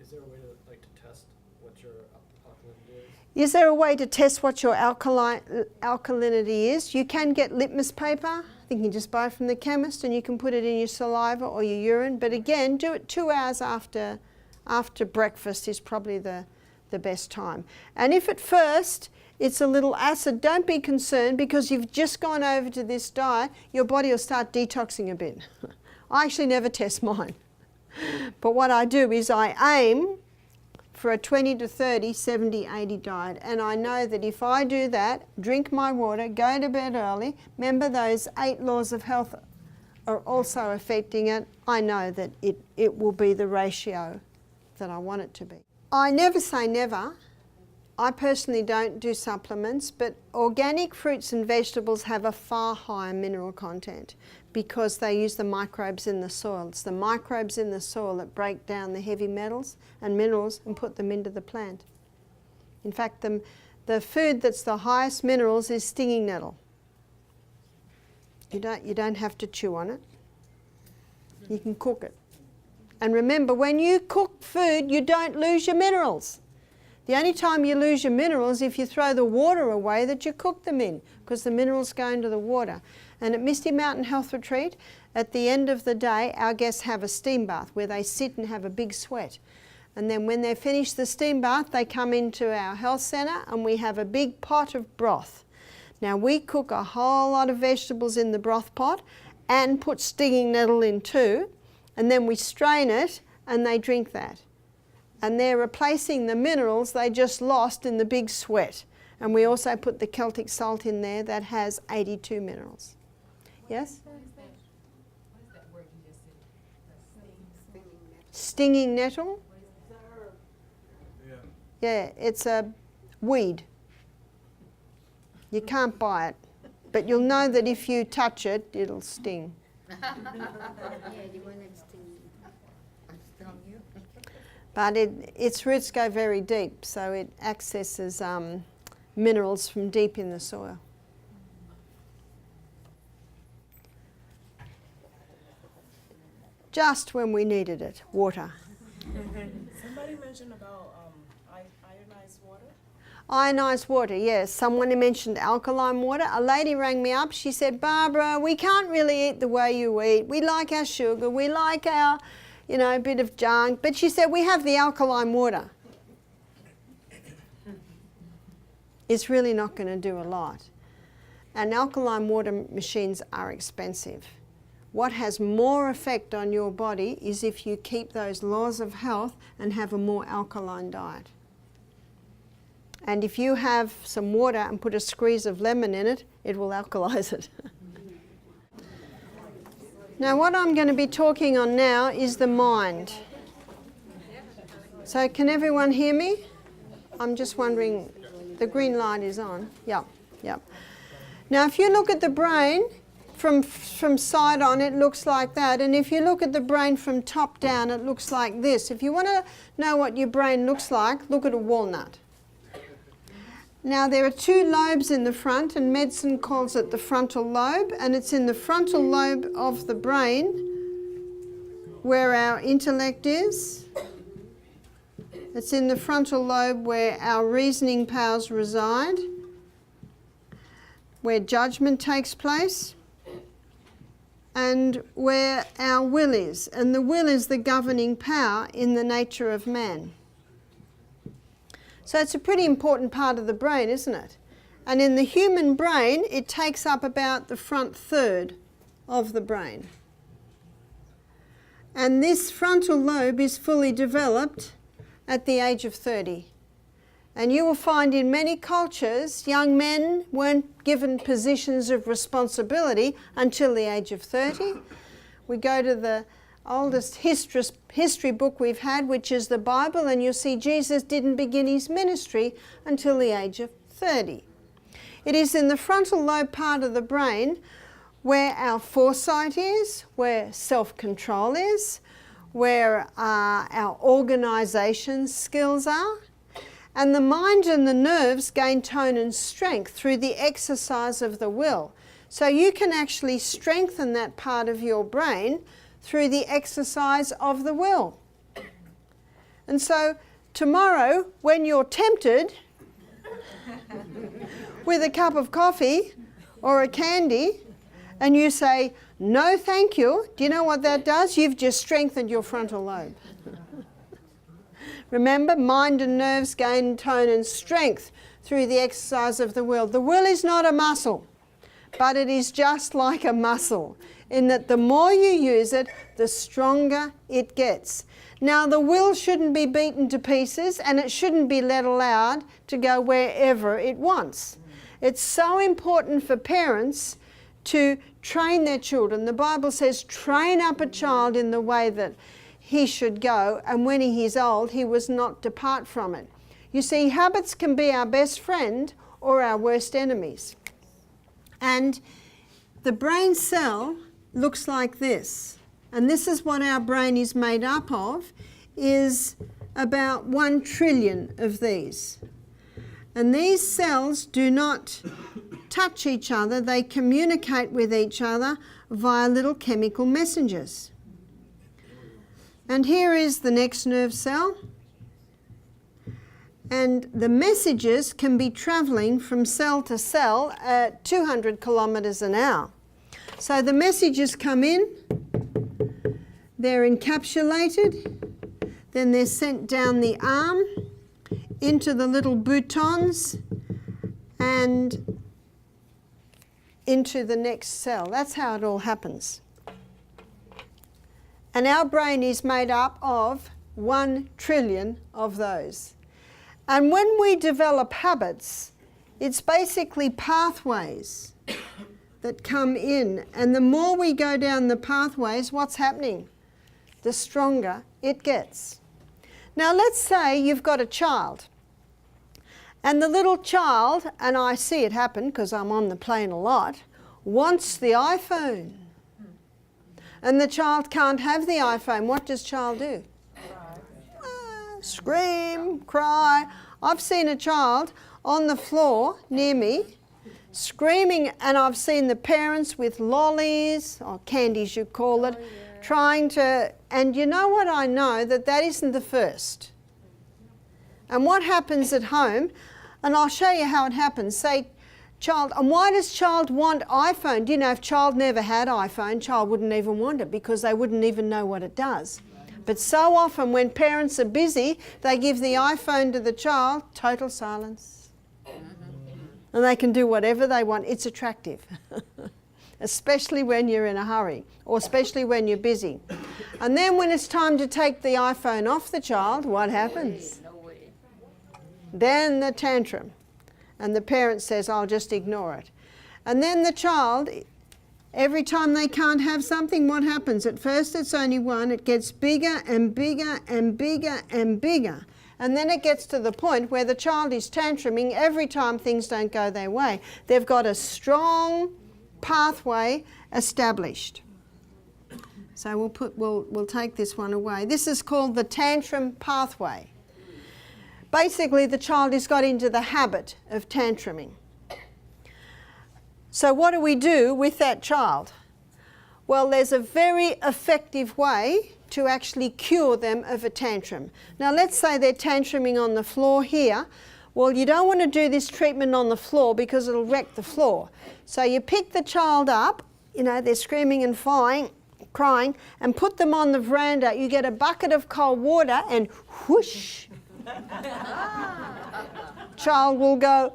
Is there a way to test what your alkalinity is? Is there a way to test what your alkalinity is? You can get litmus paper. I think you can just buy it from the chemist and you can put it in your saliva or your urine. But again, do it 2 hours after breakfast is probably the best time. And if at first it's a little acid, don't be concerned, because you've just gone over to this diet, your body will start detoxing a bit. I actually never test mine. But what I do is I aim for a 20 to 30, 70, 80 diet. And I know that if I do that, drink my water, go to bed early, remember those 8 laws of health are also affecting it, I know that it will be the ratio that I want it to be. I never say never. I personally don't do supplements, but organic fruits and vegetables have a far higher mineral content because they use the microbes in the soil. It's the microbes in the soil that break down the heavy metals and minerals and put them into the plant. In fact, the food that's the highest minerals is stinging nettle. You don't have to chew on it. You can cook it. And remember, when you cook food, you don't lose your minerals. The only time you lose your minerals is if you throw the water away that you cooked them in, because the minerals go into the water. And at Misty Mountain Health Retreat, at the end of the day, our guests have a steam bath where they sit and have a big sweat. And then when they finish the steam bath, they come into our health centre and we have a big pot of broth. Now we cook a whole lot of vegetables in the broth pot and put stinging nettle in too, and then we strain it and they drink that. And they're replacing the minerals they just lost in the big sweat. And we also put the Celtic salt in there that has 82 minerals. Yes? What is that word you just said? Stinging nettle? Yeah. Yeah, it's a weed. You can't buy it, but you'll know that if you touch it, it'll sting. But its roots go very deep, so it accesses minerals from deep in the soil. Just when we needed it, water. Somebody mentioned about ionized water. Ionised water, yes. Someone mentioned alkaline water. A lady rang me up. She said, Barbara, we can't really eat the way you eat. We like our sugar. We like our, a bit of junk. But she said, we have the alkaline water. It's really not going to do a lot. And alkaline water machines are expensive. What has more effect on your body is if you keep those laws of health and have a more alkaline diet. And if you have some water and put a squeeze of lemon in it, it will alkalize it. Now what I'm going to be talking on now is the mind. So can everyone hear me? I'm just wondering, the green light is on. Yep. Now if you look at the brain, from side on it looks like that, and if you look at the brain from top down it looks like this. If you want to know what your brain looks like, look at a walnut. Now there are two lobes in the front, and medicine calls it the frontal lobe, and it's in the frontal lobe of the brain where our intellect is. It's in the frontal lobe where our reasoning powers reside, where judgment takes place, and where our will is. And the will is the governing power in the nature of man. So it's a pretty important part of the brain, isn't it? And in the human brain, it takes up about the front third of the brain. And this frontal lobe is fully developed at the age of 30. And you will find in many cultures, young men weren't given positions of responsibility until the age of 30. We go to the oldest history book we've had, which is the Bible, and you'll see Jesus didn't begin his ministry until the age of 30. It is in the frontal lobe part of the brain where our foresight is, where self-control is, where our organisation skills are. And the mind and the nerves gain tone and strength through the exercise of the will. So you can actually strengthen that part of your brain through the exercise of the will. And so tomorrow, when you're tempted with a cup of coffee or a candy, and you say, no thank you, do you know what that does? You've just strengthened your frontal lobe. Remember, mind and nerves gain tone and strength through the exercise of the will. The will is not a muscle, but it is just like a muscle, in that the more you use it, the stronger it gets. Now, the will shouldn't be beaten to pieces, and it shouldn't be let allowed to go wherever it wants. It's so important for parents to train their children. The Bible says, train up a child in the way that he should go, and when he is old, he was not depart from it. You see, habits can be our best friend or our worst enemies. And the brain cell looks like this. And this is what our brain is made up of, is about 1 trillion of these. And these cells do not touch each other, they communicate with each other via little chemical messengers. And here is the next nerve cell. And the messages can be travelling from cell to cell at 200 kilometres an hour. So the messages come in, they're encapsulated, then they're sent down the arm into the little boutons and into the next cell. That's how it all happens. And our brain is made up of 1 trillion of those. And when we develop habits, it's basically pathways that come in. And the more we go down the pathways, what's happening? The stronger it gets. Now let's say you've got a child. And the little child, and I see it happen because I'm on the plane a lot, wants the iPhone. And the child can't have the iPhone. What does child do? Scream, cry. I've seen a child on the floor near me screaming, and I've seen the parents with lollies, or candies you call it, trying to, and you know what I know? That isn't the first. And what happens at home, and I'll show you how it happens. Say, child, and why does child want iPhone? Do you know if child never had iPhone, child wouldn't even want it because they wouldn't even know what it does. But so often when parents are busy, they give the iPhone to the child, total silence. And they can do whatever they want. It's attractive, especially when you're in a hurry or especially when you're busy. And then when it's time to take the iPhone off the child, what happens? Then the tantrum. And the parent says, I'll just ignore it. And then the child, every time they can't have something, what happens? At first it's only one, it gets bigger and bigger and bigger and bigger. And then it gets to the point where the child is tantruming every time things don't go their way. They've got a strong pathway established. So we'll take this one away. This is called the tantrum pathway. Basically, the child has got into the habit of tantruming. So what do we do with that child? Well, there's a very effective way to actually cure them of a tantrum. Now, let's say they're tantruming on the floor here. Well, you don't want to do this treatment on the floor because it'll wreck the floor. So you pick the child up, you know, they're screaming and crying, and put them on the veranda. You get a bucket of cold water and whoosh, child will go,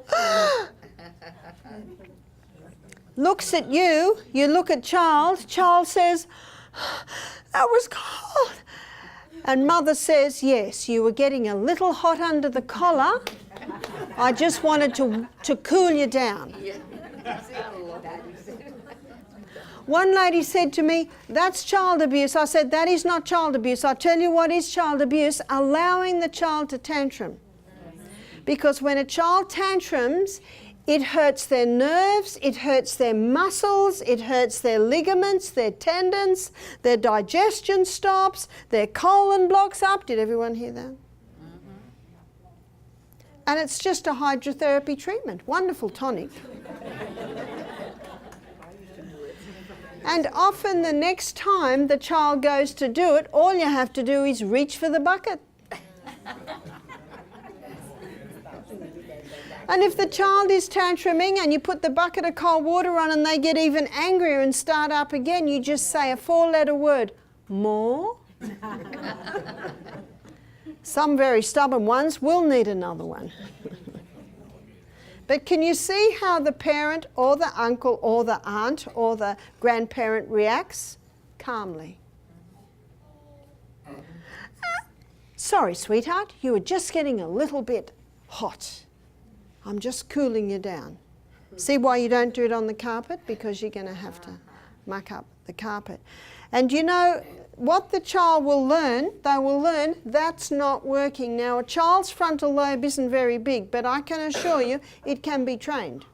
looks at you, you look at child says, that was cold. And mother says, yes, you were getting a little hot under the collar. I just wanted to cool you down. One lady said to me, that's child abuse. I said, that is not child abuse. I tell you what is child abuse, allowing the child to tantrum. Because when a child tantrums, it hurts their nerves, it hurts their muscles, it hurts their ligaments, their tendons, their digestion stops, their colon blocks up. Did everyone hear that? And it's just a hydrotherapy treatment. Wonderful tonic. And often the next time the child goes to do it, all you have to do is reach for the bucket. And if the child is tantruming and you put the bucket of cold water on and they get even angrier and start up again, you just say a 4-letter word, more. Some very stubborn ones will need another one. But can you see how the parent or the uncle or the aunt or the grandparent reacts? Calmly. Sorry, sweetheart, you were just getting a little bit hot. I'm just cooling you down. See why you don't do it on the carpet? Because you're going to have to muck up the carpet. And you know what the child will learn? They will learn that's not working. Now, a child's frontal lobe isn't very big, but I can assure you it can be trained.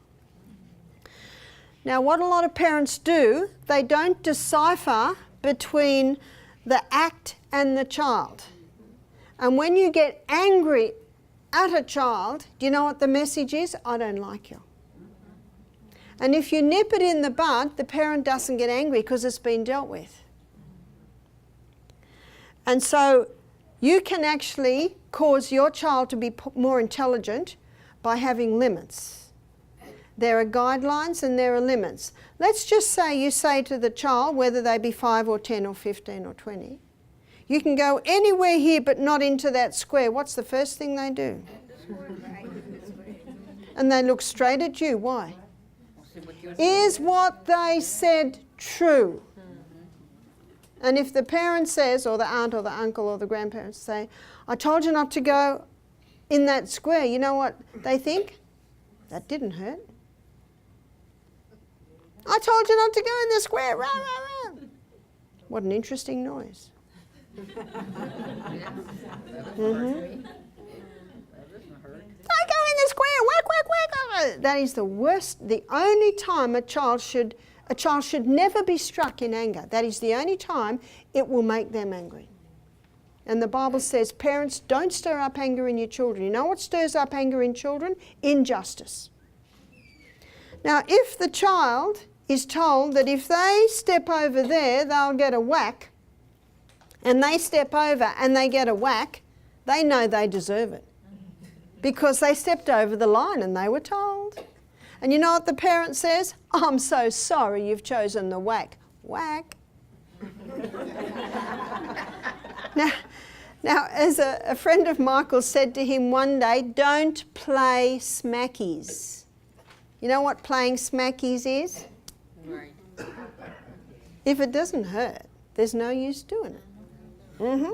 Now, what a lot of parents do, they don't decipher between the act and the child. And when you get angry at a child, do you know what the message is? I don't like you. And if you nip it in the bud, the parent doesn't get angry because it's been dealt with. And so you can actually cause your child to be more intelligent by having limits. There are guidelines and there are limits. Let's just say you say to the child, whether they be 5 or 10 or 15 or 20, you can go anywhere here but not into that square. What's the first thing they do? And they look straight at you. Why? Is what they said true? And if the parent says, or the aunt or the uncle or the grandparents say, I told you not to go in that square, you know what they think? That didn't hurt. I told you not to go in the square. Rah, rah, rah. What an interesting noise. Don't go in the square. Whack, whack, whack. That is the worst. The only time a child should never be struck in anger. That is the only time it will make them angry. And the Bible says, parents, don't stir up anger in your children. You know what stirs up anger in children? Injustice. Now, if the child is told that if they step over there, they'll get a whack, and they step over and they get a whack, they know they deserve it. Because they stepped over the line and they were told. And you know what the parent says? I'm so sorry you've chosen the whack. Whack. Now, as a friend of Michael's said to him one day, don't play smackies. You know what playing smackies is? Right. If it doesn't hurt, there's no use doing it.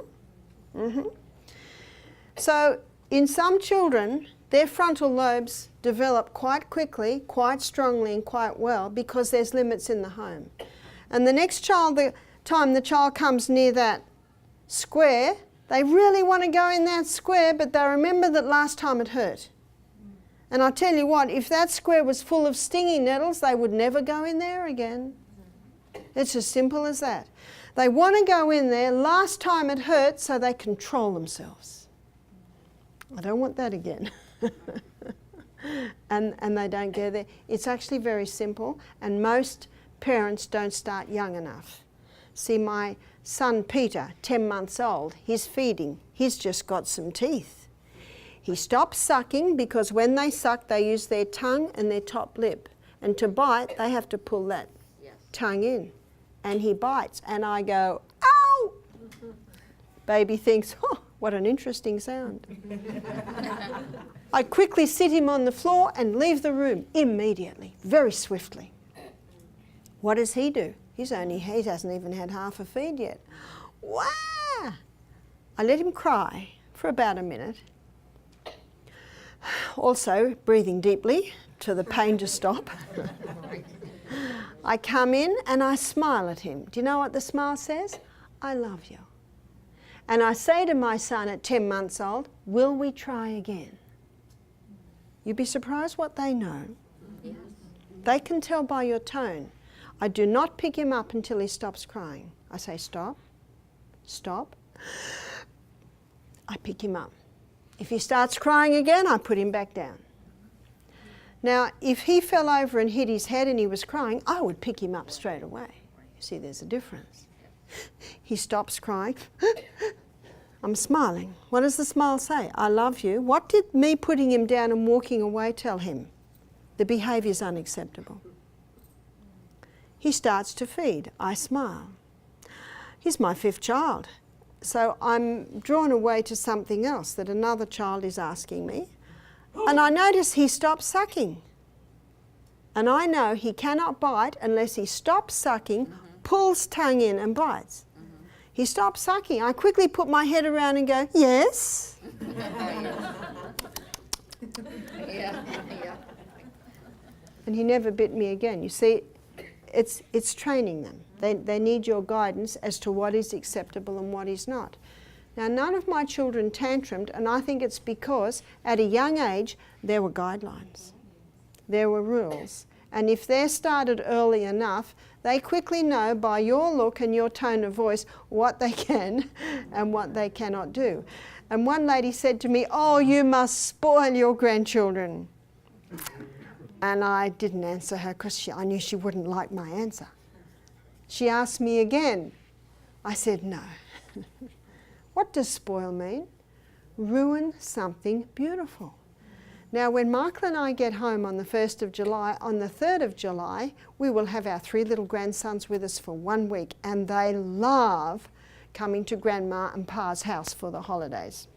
So, in some children, their frontal lobes develop quite quickly, quite strongly and quite well because there's limits in the home. And the next time the child comes near that square, they really want to go in that square, but they remember that last time it hurt. And I tell you what, if that square was full of stinging nettles, they would never go in there again. It's as simple as that. They want to go in there, last time it hurt, so they control themselves. I don't want that again. and they don't go there. It's actually very simple, and most parents don't start young enough. See, my son Peter, 10 months old, he's feeding. He's just got some teeth. He stops sucking because when they suck, they use their tongue and their top lip. And to bite, they have to pull that tongue in. And he bites, and I go, ow! Baby thinks, oh, what an interesting sound. I quickly sit him on the floor and leave the room immediately, very swiftly. What does he do? He hasn't even had half a feed yet. Wah! I let him cry for about a minute. Also, breathing deeply to the pain to stop. I come in and I smile at him. Do you know what the smile says? I love you. And I say to my son at 10 months old, will we try again? You'd be surprised what they know. Yes. They can tell by your tone. I do not pick him up until he stops crying. I say, stop, stop. I pick him up. If he starts crying again, I put him back down. Now, if he fell over and hit his head and he was crying, I would pick him up straight away. You see, there's a difference. He stops crying. I'm smiling. What does the smile say? I love you. What did me putting him down and walking away tell him? The behaviour is unacceptable. He starts to feed. I smile. He's my 5th child. So I'm drawn away to something else that another child is asking me. And I notice he stops sucking. And I know he cannot bite unless he stops sucking, pulls tongue in and bites. He stops sucking. I quickly put my head around and go, yes. And he never bit me again. You see, it's training them. They need your guidance as to what is acceptable and what is not. Now, none of my children tantrumed, and I think it's because at a young age there were guidelines. There were rules. And if they're started early enough, they quickly know by your look and your tone of voice what they can and what they cannot do. And one lady said to me, oh, you must spoil your grandchildren. And I didn't answer her because I knew she wouldn't like my answer. She asked me again. I said, no. What does spoil mean? Ruin something beautiful. Now, when Michael and I get home on the 1st of July, on the 3rd of July, we will have our 3 little grandsons with us for 1 week, and they love coming to Grandma and Pa's house for the holidays.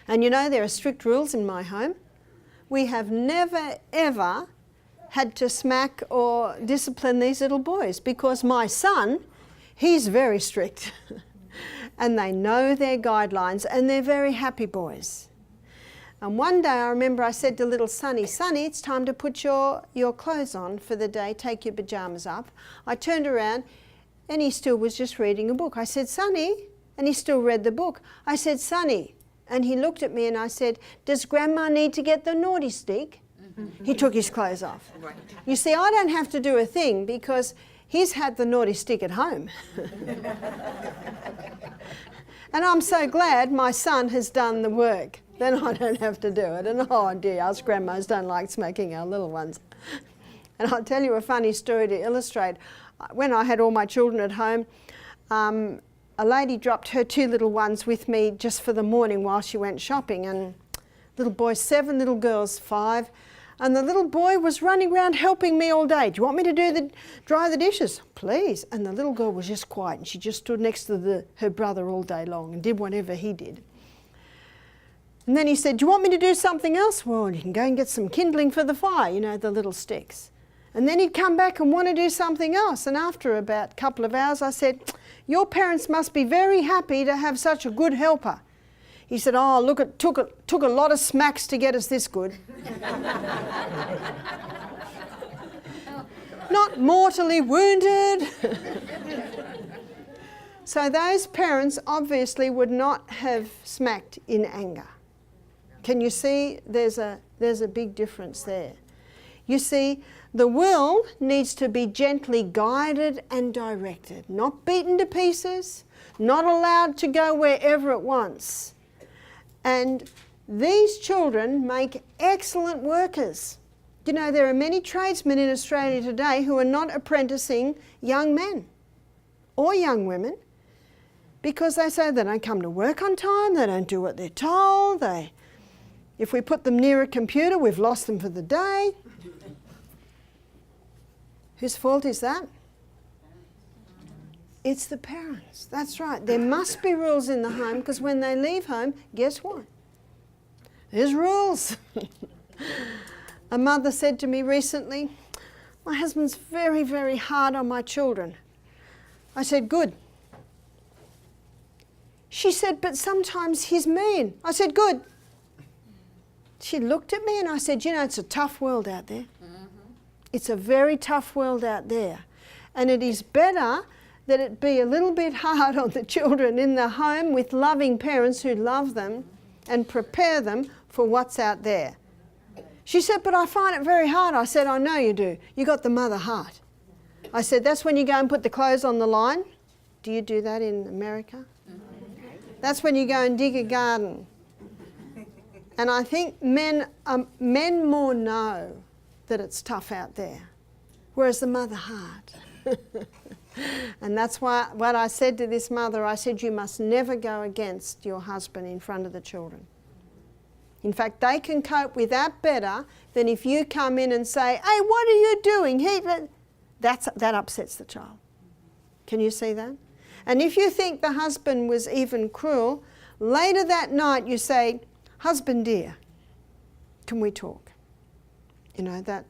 And you know, there are strict rules in my home. We have never, ever had to smack or discipline these little boys because my son, he's very strict. And they know their guidelines and they're very happy boys. And one day I remember I said to little Sonny, Sonny, it's time to put your clothes on for the day, take your pyjamas up. I turned around and he still was just reading a book. I said, Sonny, and he still read the book. I said, Sonny, and he looked at me and I said, does Grandma need to get the naughty stick? He took his clothes off. Right. You see, I don't have to do a thing because he's had the naughty stick at home. And I'm so glad my son has done the work. Then I don't have to do it. And oh dear, us grandmas don't like smacking our little ones. And I'll tell you a funny story to illustrate. When I had all my children at home, a lady dropped her 2 little ones with me just for the morning while she went shopping. And little boy 7, little girls 5. And the little boy was running around helping me all day. Do you want me to dry the dishes? Please. And the little girl was just quiet and she just stood next to her brother all day long and did whatever he did. And then he said, do you want me to do something else? Well, you can go and get some kindling for the fire, you know, the little sticks. And then he'd come back and want to do something else. And after about a couple of hours, I said, your parents must be very happy to have such a good helper. He said, oh, look, it took a lot of smacks to get us this good. Not mortally wounded. So those parents obviously would not have smacked in anger. Can you see there's a big difference there? You see, the will needs to be gently guided and directed, not beaten to pieces, not allowed to go wherever it wants. And these children make excellent workers. You know, there are many tradesmen in Australia today who are not apprenticing young men or young women because they say they don't come to work on time, they don't do what they're told, if we put them near a computer, we've lost them for the day. Whose fault is that? It's the parents. That's right. There must be rules in the home because when they leave home, guess what? There's rules. A mother said to me recently, my husband's very, very hard on my children. I said, good. She said, but sometimes he's mean. I said, good. She looked at me and I said, you know, it's a tough world out there. It's a very tough world out there. And it is better that it be a little bit hard on the children in the home with loving parents who love them and prepare them for what's out there. She said, but I find it very hard. I said, I know you do. You got the mother heart. I said, that's when you go and put the clothes on the line. Do you do that in America? That's when you go and dig a garden. And I think men more know that it's tough out there, whereas the mother heart. And that's why what I said to this mother, I said, you must never go against your husband in front of the children. In fact, they can cope with that better than if you come in and say, hey, what are you doing? That upsets the child. Can you see that? And if you think the husband was even cruel, later that night you say, husband dear, can we talk? You know,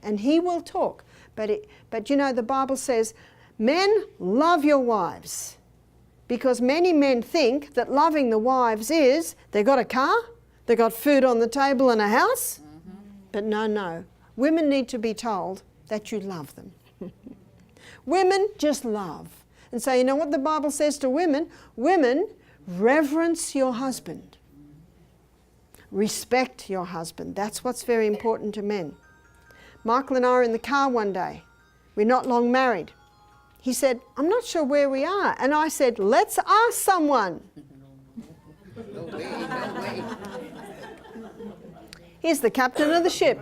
and he will talk. But you know, the Bible says, men, love your wives. Because many men think that loving the wives is, they got a car, they got food on the table and a house. But no. Women need to be told that you love them. Women just love. And so you know what the Bible says to women? Women, reverence your husband. Respect your husband. That's what's very important to men. Michael and I are in the car one day. We're not long married. He said, I'm not sure where we are. And I said, let's ask someone. No way. He's the captain of the ship.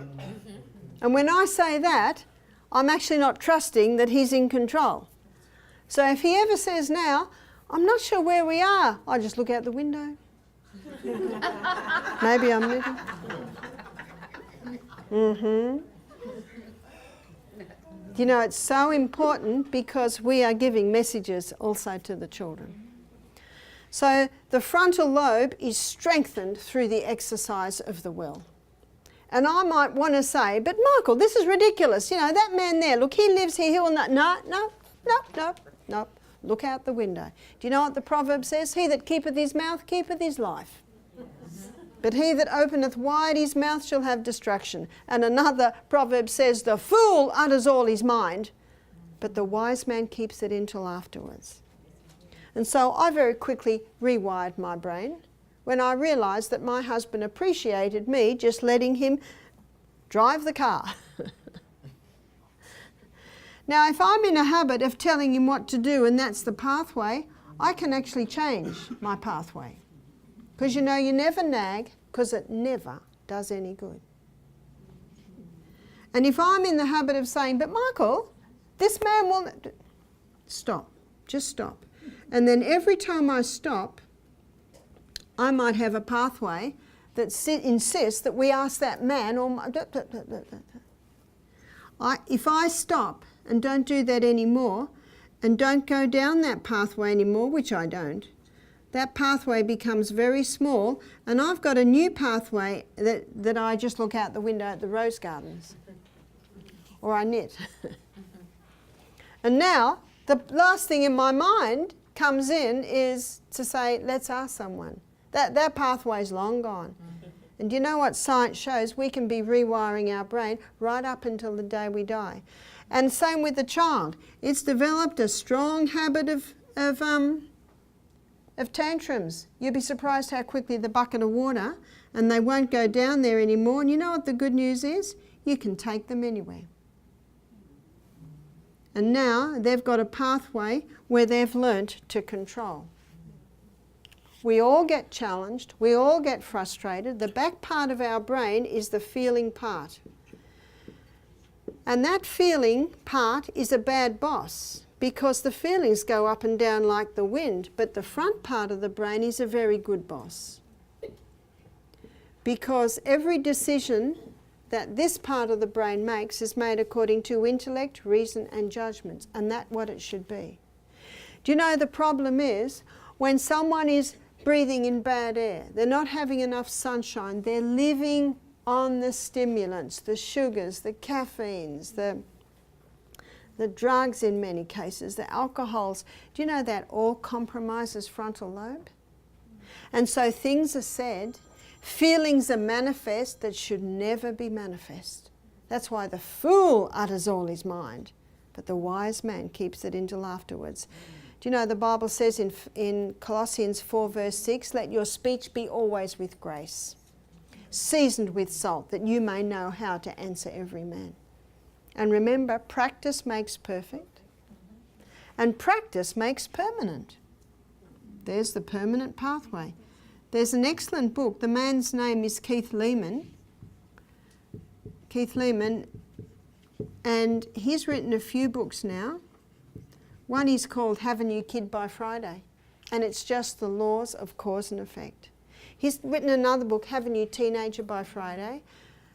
And when I say that, I'm actually not trusting that he's in control. So if he ever says now, I'm not sure where we are. I just look out the window. Maybe I'm living. You know, it's so important because we are giving messages also to the children. So the frontal lobe is strengthened through the exercise of the will. And I might want to say, but Michael, this is ridiculous. You know, that man there, look, he lives here, he will not. No. Look out the window. Do you know what the proverb says? He that keepeth his mouth keepeth his life. But he that openeth wide his mouth shall have destruction. And another proverb says, the fool utters all his mind, but the wise man keeps it in till afterwards. And so I very quickly rewired my brain when I realised that my husband appreciated me just letting him drive the car. Now, if I'm in a habit of telling him what to do and that's the pathway, I can actually change my pathway. Because you know, you never nag because it never does any good. And if I'm in the habit of saying, but Michael, this man will... Stop. Just stop. And then every time I stop, I might have a pathway that insists that we ask that man or... If I stop and don't do that anymore and don't go down that pathway anymore, which I don't, that pathway becomes very small and I've got a new pathway that I just look out the window at the rose gardens or I knit. And now the last thing in my mind comes in is to say, let's ask someone. That pathway's long gone. And do you know what science shows? We can be rewiring our brain right up until the day we die. And same with the child. It's developed a strong habit of tantrums. You'll be surprised how quickly the bucket of water and they won't go down there anymore. And you know what the good news is? You can take them anywhere. And now they've got a pathway where they've learnt to control. We all get challenged, we all get frustrated. The back part of our brain is the feeling part. And that feeling part is a bad boss because the feelings go up and down like the wind, but the front part of the brain is a very good boss. Because every decision that this part of the brain makes is made according to intellect, reason and judgments, and that's what it should be. Do you know the problem is when someone is breathing in bad air, they're not having enough sunshine, they're living on the stimulants, the sugars, the caffeines, the drugs in many cases, the alcohols. Do you know that all compromises frontal lobe? And so things are said, feelings are manifest that should never be manifest. That's why the fool utters all his mind, but the wise man keeps it until afterwards. Do you know the Bible says in Colossians 4 verse 6, let your speech be always with grace, seasoned with salt, that you may know how to answer every man. And remember, practice makes perfect, and practice makes permanent. There's the permanent pathway. There's an excellent book. The man's name is Keith Lehman. And he's written a few books now. One is called Have a New Kid by Friday, and it's just the laws of cause and effect. He's written another book, Have a New Teenager by Friday,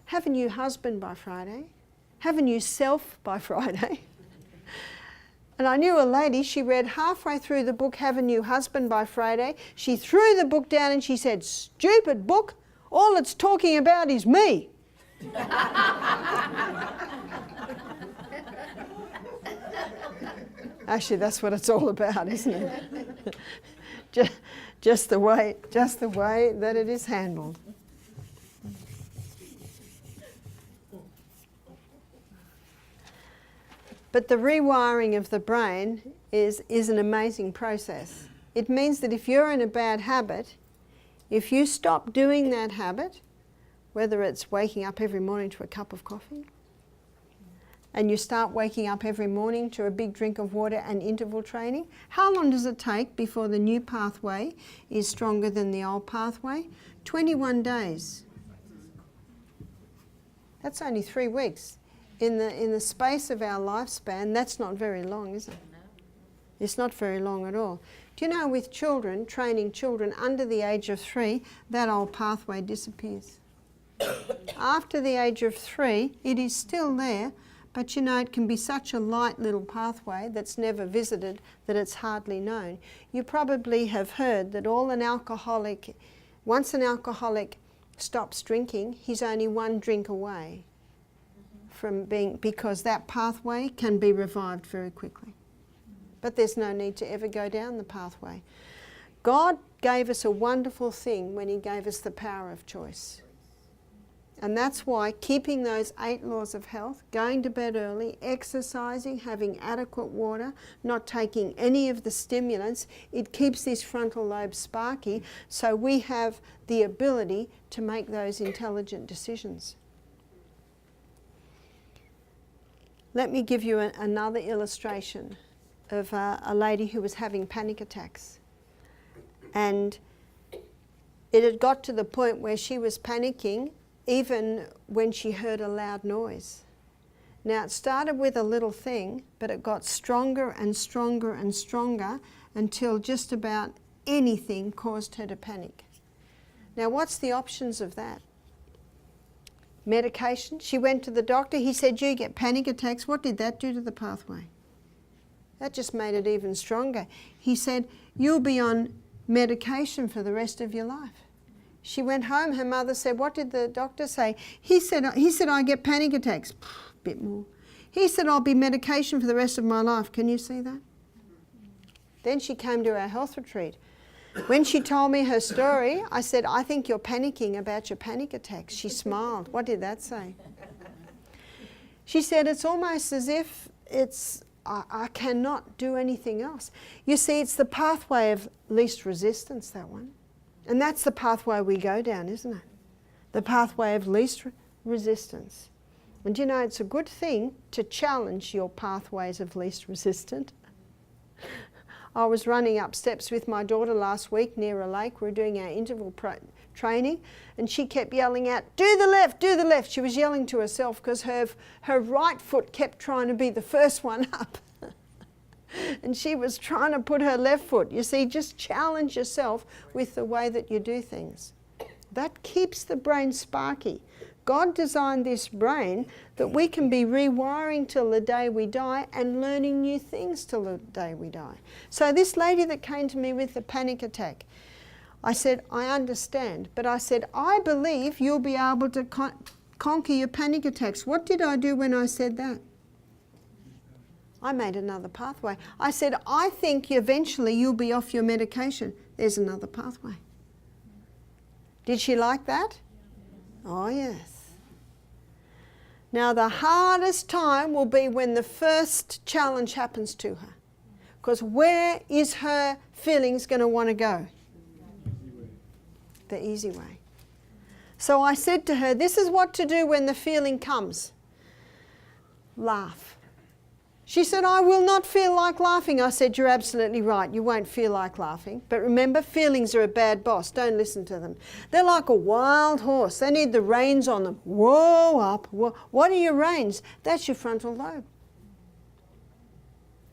Have a New Husband by Friday, Have a New Self by Friday. And I knew a lady, she read halfway through the book, Have a New Husband by Friday. She threw the book down and she said, stupid book, all it's talking about is me. Actually, that's what it's all about, isn't it? just the way that it is handled. But the rewiring of the brain is an amazing process. It means that if you're in a bad habit, if you stop doing that habit, whether it's waking up every morning to a cup of coffee, and you start waking up every morning to a big drink of water and interval training, how long does it take before the new pathway is stronger than the old pathway? 21 days. That's only 3 weeks. In the space of our lifespan, that's not very long, is it? It's not very long at all. Do you know with children, training children under the age of 3, that old pathway disappears. After the age of 3, it is still there, but you know it can be such a light little pathway that's never visited that it's hardly known. You probably have heard that once an alcoholic stops drinking, he's only 1 drink away from being, because that pathway can be revived very quickly. But there's no need to ever go down the pathway. God gave us a wonderful thing when he gave us the power of choice. And that's why keeping those 8 laws of health, going to bed early, exercising, having adequate water, not taking any of the stimulants, it keeps this frontal lobe sparky, so we have the ability to make those intelligent decisions. Let me give you another illustration of a lady who was having panic attacks. And it had got to the point where she was panicking even when she heard a loud noise. Now it started with a little thing, but it got stronger and stronger and stronger until just about anything caused her to panic. Now what's the options of that? Medication. She went to the doctor. He said, you get panic attacks. What did that do to the pathway? That just made it even stronger. He said, you'll be on medication for the rest of your life. She went home. Her mother said, what did the doctor say? He said I get panic attacks. Bit more. He said, I'll be medication for the rest of my life. Can you see that? Then she came to our health retreat. When she told me her story, I said, I think you're panicking about your panic attacks. She smiled. What did that say? She said, it's almost as if I cannot do anything else. You see, it's the pathway of least resistance, that one. And that's the pathway we go down, isn't it? The pathway of least resistance. And you know, it's a good thing to challenge your pathways of least resistance. I was running up steps with my daughter last week near a lake. We were doing our interval training, and she kept yelling out, do the left, do the left. She was yelling to herself because her right foot kept trying to be the first one up. And she was trying to put her left foot. You see, just challenge yourself with the way that you do things. That keeps the brain sparky. God designed this brain that we can be rewiring till the day we die and learning new things till the day we die. So this lady that came to me with the panic attack, I said, I understand, but I said, I believe you'll be able to conquer your panic attacks. What did I do when I said that? I made another pathway. I said, I think eventually you'll be off your medication. There's another pathway. Did she like that? Oh, yes. Now, the hardest time will be when the first challenge happens to her. Because where is her feelings going to want to go? The easy way. So I said to her, this is what to do when the feeling comes. Laugh. She said, I will not feel like laughing. I said, you're absolutely right. You won't feel like laughing. But remember, feelings are a bad boss. Don't listen to them. They're like a wild horse. They need the reins on them. Whoa up. Whoa. What are your reins? That's your frontal lobe.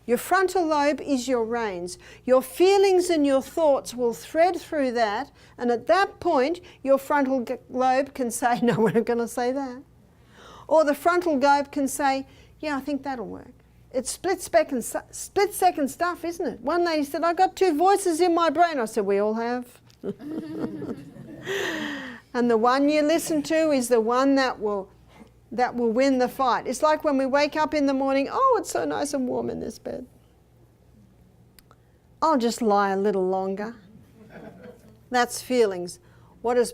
Your frontal lobe is your reins. Your feelings and your thoughts will thread through that. And at that point, your frontal lobe can say, no, we're not going to say that. Or the frontal lobe can say, yeah, I think that'll work. It's split-second stuff, isn't it? One lady said, I got 2 voices in my brain. I said, we all have. And the one you listen to is the one that will win the fight. It's like when we wake up in the morning, oh, it's so nice and warm in this bed. I'll just lie a little longer. That's feelings. What does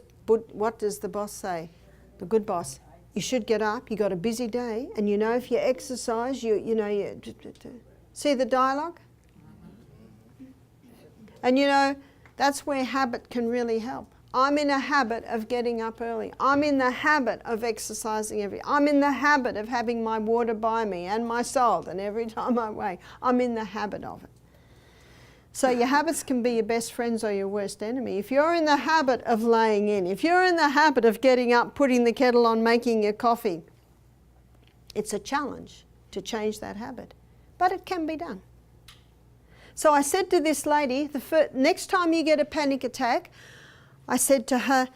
the boss say? The good boss. You should get up, you got a busy day, and you know if you exercise, you see the dialogue? And you know, that's where habit can really help. I'm in a habit of getting up early. I'm in the habit of exercising I'm in the habit of having my water by me and my salt, and every time I wake, I'm in the habit of it. So your habits can be your best friends or your worst enemy. If you're in the habit of laying in, if you're in the habit of getting up, putting the kettle on, making your coffee, it's a challenge to change that habit. But it can be done. So I said to this lady, next time you get a panic attack, I said to her,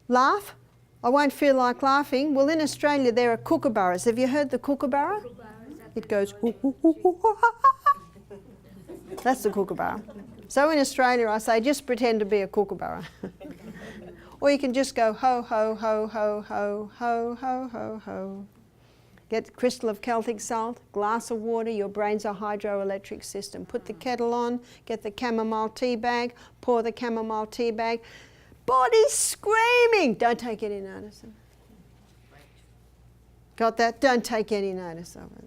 laugh. I won't feel like laughing. Well, in Australia there are kookaburras. Have you heard the kookaburra? It goes, hoo, hoo, hoo, hoo, ha, ha, ha. That's the kookaburra. So in Australia I say, just pretend to be a kookaburra. Or you can just go ho, ho, ho, ho, ho, ho, ho, ho, ho. Get a crystal of Celtic salt, glass of water, your brain's a hydroelectric system. Put the kettle on, get the chamomile tea bag, pour the chamomile tea bag. Body's screaming. Don't take any notice of it. Got that? Don't take any notice of it.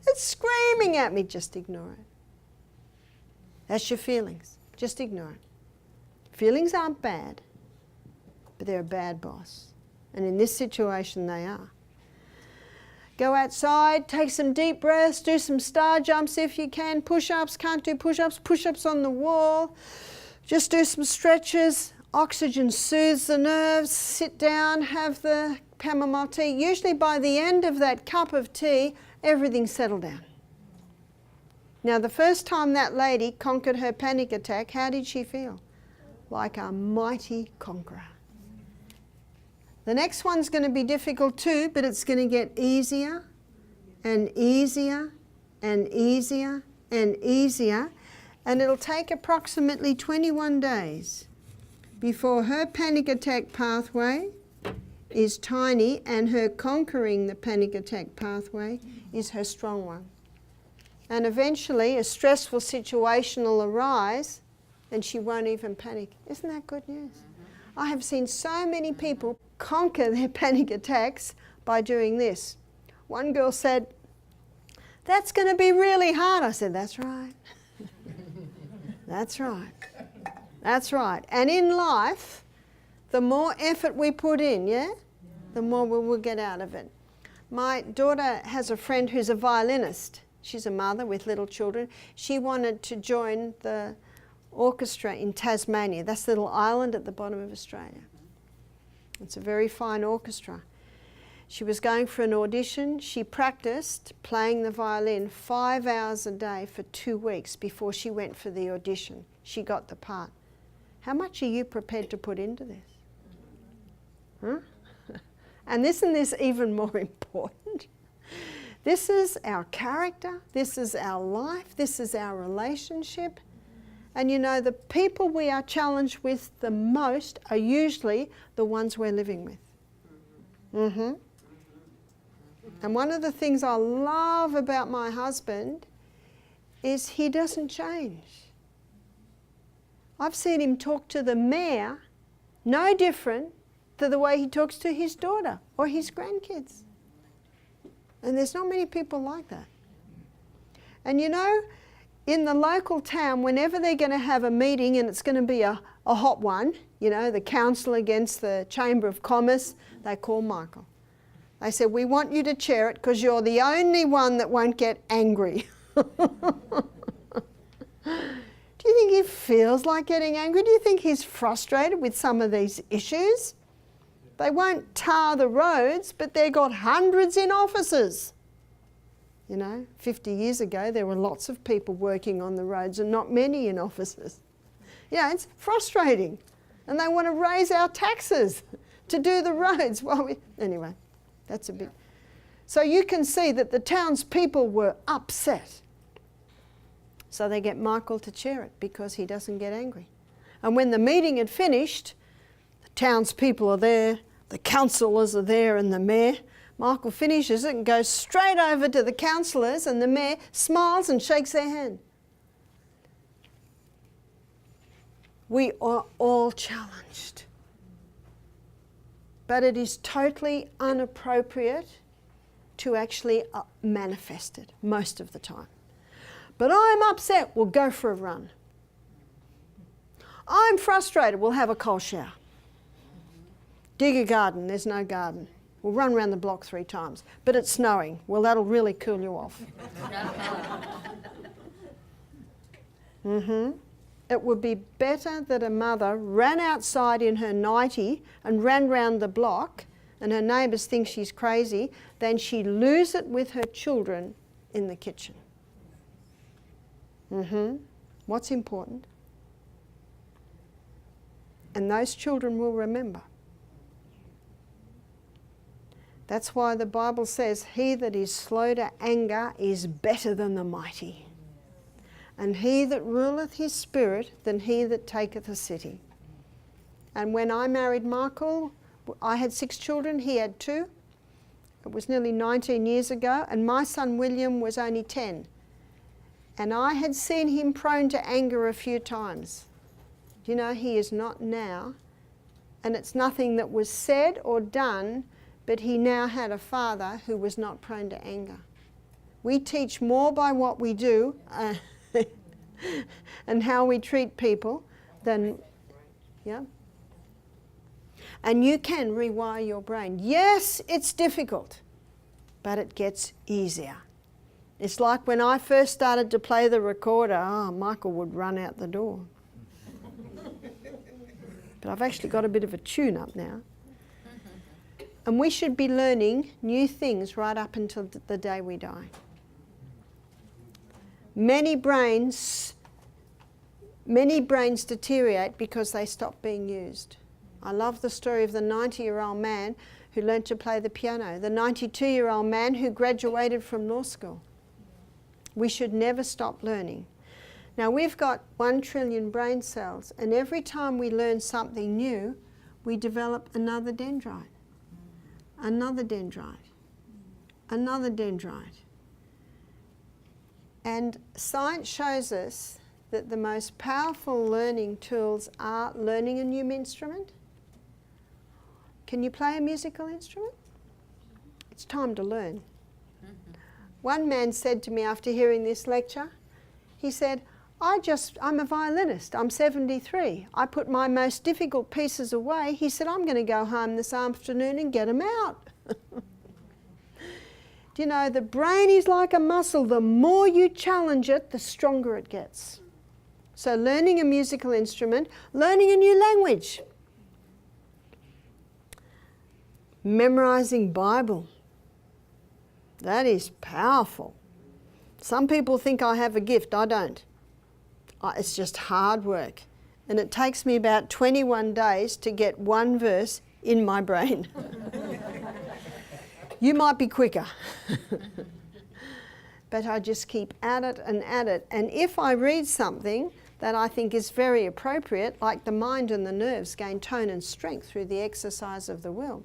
It's screaming at me. Just ignore it. That's your feelings. Just ignore it. Feelings aren't bad, but they're a bad boss. And in this situation, they are. Go outside, take some deep breaths, do some star jumps if you can, push-ups, can't do push-ups, push-ups on the wall. Just do some stretches. Oxygen soothes the nerves. Sit down, have the chamomile tea. Usually by the end of that cup of tea, everything's settled down. Now, the first time that lady conquered her panic attack, how did she feel? Like a mighty conqueror. The next one's going to be difficult too, but it's going to get easier and easier and easier and easier, and it'll take approximately 21 days before her panic attack pathway is tiny and her conquering the panic attack pathway is her strong one. And eventually a stressful situation will arise and she won't even panic. Isn't that good news? I have seen so many people conquer their panic attacks by doing this. One girl said, "That's going to be really hard." I said, "That's right." That's right. That's right. And in life, the more effort we put in, the more we will get out of it. My daughter has a friend who's a violinist. She's a mother with little children. She wanted to join the orchestra in Tasmania. That's the little island at the bottom of Australia. It's a very fine orchestra. She was going for an audition. She practiced playing the violin 5 hours a day for 2 weeks before she went for the audition. She got the part. How much are you prepared to put into this? Huh? And isn't this even more important? This is our character, this is our life, this is our relationship. And you know, the people we are challenged with the most are usually the ones we're living with. Mm-hmm. And one of the things I love about my husband is he doesn't change. I've seen him talk to the mayor no different to the way he talks to his daughter or his grandkids. And there's not many people like that. And you know, in the local town, whenever they're going to have a meeting, and it's going to be a hot one, you know, the council against the Chamber of Commerce, they call Michael. They said, "We want you to chair it because you're the only one that won't get angry." Do you think he feels like getting angry? Do you think he's frustrated with some of these issues? They won't tar the roads, but they've got hundreds in offices. You know, 50 years ago, there were lots of people working on the roads and not many in offices. Yeah, it's frustrating. And they want to raise our taxes to do the roads. Anyway, that's a bit. So you can see that the townspeople were upset. So they get Michael to chair it because he doesn't get angry. And when the meeting had finished, the townspeople are there, the councillors are there and the mayor. Michael finishes it and goes straight over to the councillors, and the mayor smiles and shakes their hand. We are all challenged. But it is totally inappropriate to actually manifest it most of the time. But I'm upset, we'll go for a run. I'm frustrated, we'll have a cold shower. Dig a garden, there's no garden. We'll run around the block 3 times. But it's snowing, well, that'll really cool you off. It would be better that a mother ran outside in her nightie and ran round the block and her neighbours think she's crazy than she lose it with her children in the kitchen. what's important, and those children will remember. That's why the Bible says, he that is slow to anger is better than the mighty, and he that ruleth his spirit than he that taketh a city. And when I married Michael, I had 6 children, he had 2. It was nearly 19 years ago, and my son William was only 10. And I had seen him prone to anger a few times. You know, he is not now, and it's nothing that was said or done, but he now had a father who was not prone to anger. We teach more by what we do and how we treat people than, yeah. And you can rewire your brain. Yes, it's difficult, but it gets easier. It's like when I first started to play the recorder, Michael would run out the door. But I've actually got a bit of a tune-up now. And we should be learning new things right up until the day we die. Many brains deteriorate because they stop being used. I love the story of the 90-year-old man who learned to play the piano, the 92-year-old man who graduated from law school. We should never stop learning. Now, we've got 1 trillion brain cells, and every time we learn something new, we develop another dendrite, another dendrite, another dendrite. And science shows us that the most powerful learning tools are learning a new instrument. Can you play a musical instrument? It's time to learn. One man said to me after hearing this lecture, he said, I'm a violinist, I'm 73. I put my most difficult pieces away. He said, I'm going to go home this afternoon and get them out. Do you know, the brain is like a muscle. The more you challenge it, the stronger it gets. So learning a musical instrument, learning a new language, memorizing Bible. That is powerful. Some people think I have a gift. I don't. It's just hard work. And it takes me about 21 days to get 1 verse in my brain. You might be quicker. But I just keep at it and at it. And if I read something that I think is very appropriate, like the mind and the nerves gain tone and strength through the exercise of the will.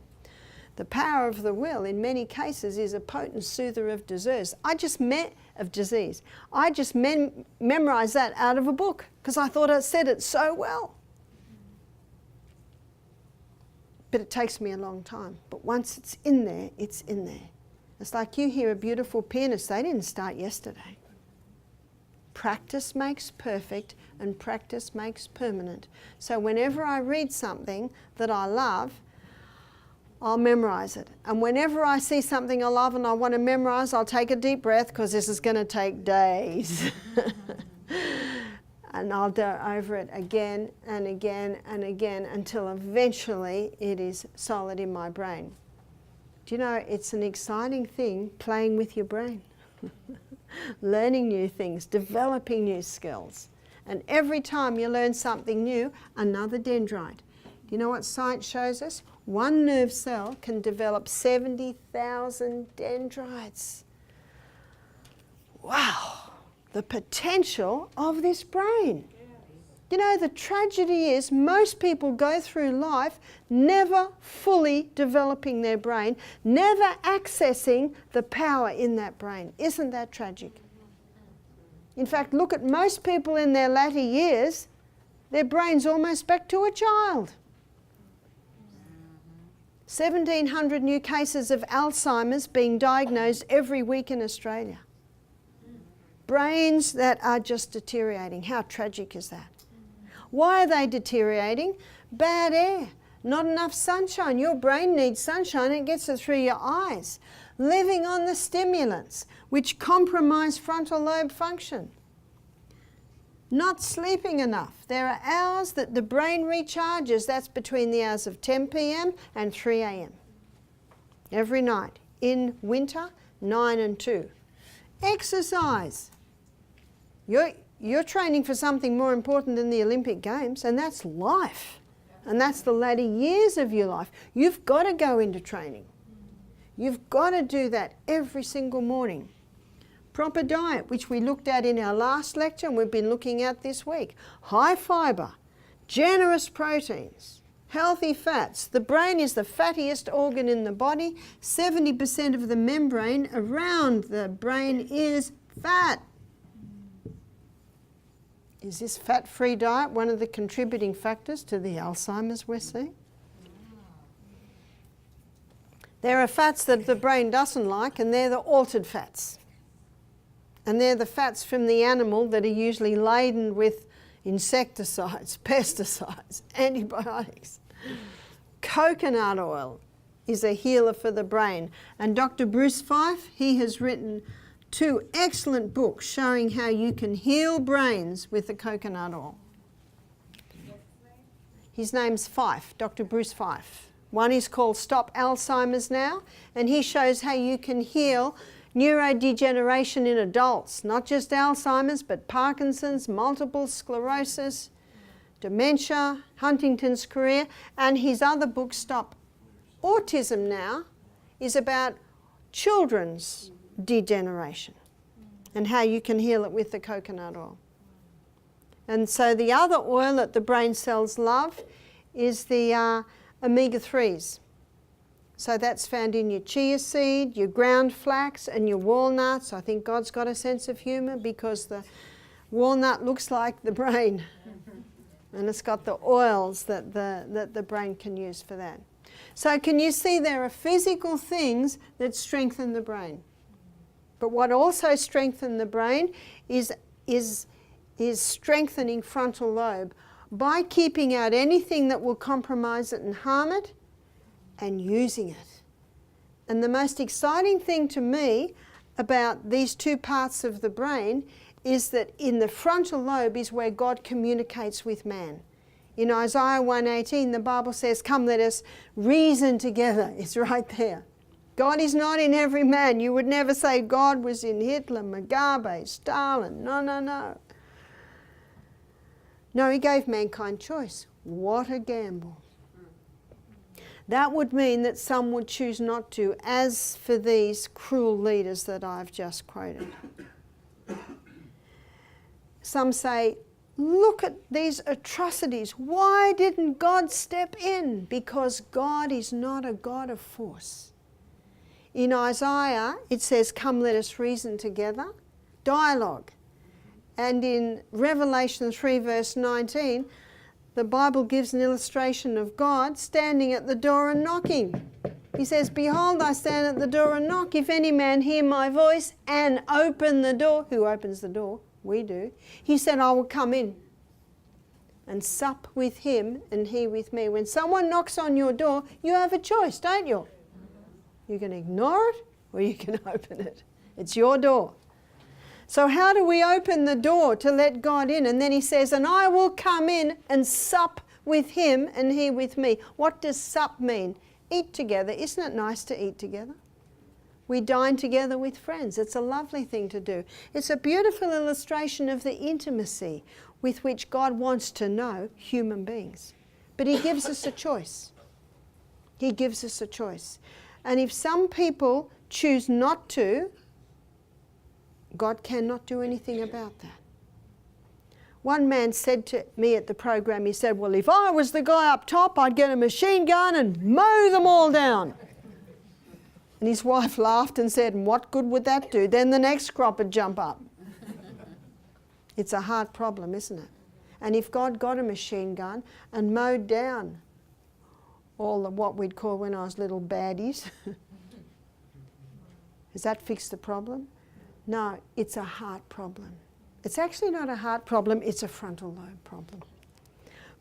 The power of the will, in many cases, is a potent soother of disease. I just memorized that out of a book because I thought I said it so well. But it takes me a long time. But once it's in there, it's in there. It's like you hear a beautiful pianist. They didn't start yesterday. Practice makes perfect, and practice makes permanent. So whenever I read something that I love, I'll memorize it. And whenever I see something I love and I want to memorize, I'll take a deep breath because this is going to take days. And I'll go over it again and again and again until eventually it is solid in my brain. Do you know, it's an exciting thing playing with your brain. Learning new things, developing new skills. And every time you learn something new, another dendrite. Do you know what science shows us? 1 nerve cell can develop 70,000 dendrites. Wow, the potential of this brain. You know, the tragedy is most people go through life never fully developing their brain, never accessing the power in that brain. Isn't that tragic? In fact, look at most people in their latter years, their brain's almost back to a child. 1,700 new cases of Alzheimer's being diagnosed every week in Australia. Brains that are just deteriorating. How tragic is that? Why are they deteriorating? Bad air, not enough sunshine. Your brain needs sunshine, it gets it through your eyes. Living on the stimulants, which compromise frontal lobe function. Not sleeping enough. There are hours that the brain recharges. That's between the hours of 10 p.m. and 3 a.m. every night. In winter, 9 and 2. Exercise. you're training for something more important than the Olympic Games, and that's life. And that's the latter years of your life. You've got to go into training. You've got to do that every single morning. Proper diet, which we looked at in our last lecture and we've been looking at this week. High fibre, generous proteins, healthy fats. The brain is the fattiest organ in the body. 70% of the membrane around the brain is fat. Is this fat-free diet one of the contributing factors to the Alzheimer's we're seeing? There are fats that the brain doesn't like, and they're the altered fats. And they're the fats from the animal that are usually laden with insecticides, pesticides, antibiotics. Coconut oil is a healer for the brain. And Dr. Bruce Fife, he has written 2 excellent books showing how you can heal brains with the coconut oil. His name's Fife, Dr. Bruce Fife. One is called Stop Alzheimer's Now, and he shows how you can heal neurodegeneration in adults, not just Alzheimer's, but Parkinson's, multiple sclerosis, dementia, Huntington's chorea, and his other book, Stop Autism Now, is about children's degeneration and how you can heal it with the coconut oil. And so the other oil that the brain cells love is the omega-3s. So that's found in your chia seed, your ground flax and your walnuts. I think God's got a sense of humour because the walnut looks like the brain and it's got the oils that the brain can use for that. So can you see there are physical things that strengthen the brain? But what also strengthens the brain is strengthening frontal lobe by keeping out anything that will compromise it and harm it and using it. And the most exciting thing to me about these 2 parts of the brain is that in the frontal lobe is where God communicates with man. In Isaiah 1:18, the Bible says, "Come, let us reason together." It's right there. God is not in every man. You would never say God was in Hitler, Mugabe, Stalin. No, no, no. No, he gave mankind choice. What a gamble. That would mean that some would choose not to, as for these cruel leaders that I've just quoted. Some say, look at these atrocities. Why didn't God step in? Because God is not a God of force. In Isaiah, it says, "Come, let us reason together." Dialogue. And in Revelation 3 verse 19, the Bible gives an illustration of God standing at the door and knocking. He says, "Behold, I stand at the door and knock. If any man hear my voice and open the door," who opens the door? We do. He said, "I will come in and sup with him and he with me." When someone knocks on your door, you have a choice, don't you? You can ignore it or you can open it. It's your door. So how do we open the door to let God in? And then he says, "And I will come in and sup with him and he with me." What does sup mean? Eat together. Isn't it nice to eat together? We dine together with friends. It's a lovely thing to do. It's a beautiful illustration of the intimacy with which God wants to know human beings. But he gives us a choice. He gives us a choice. And if some people choose not to, God cannot do anything about that. One man said to me at the program, he said, "Well, if I was the guy up top, I'd get a machine gun and mow them all down." And his wife laughed and said, "And what good would that do? Then the next crop would jump up." It's a hard problem, isn't it? And if God got a machine gun and mowed down all the what we'd call when I was little baddies, does that fix the problem? No, it's a heart problem. It's actually not a heart problem, it's a frontal lobe problem.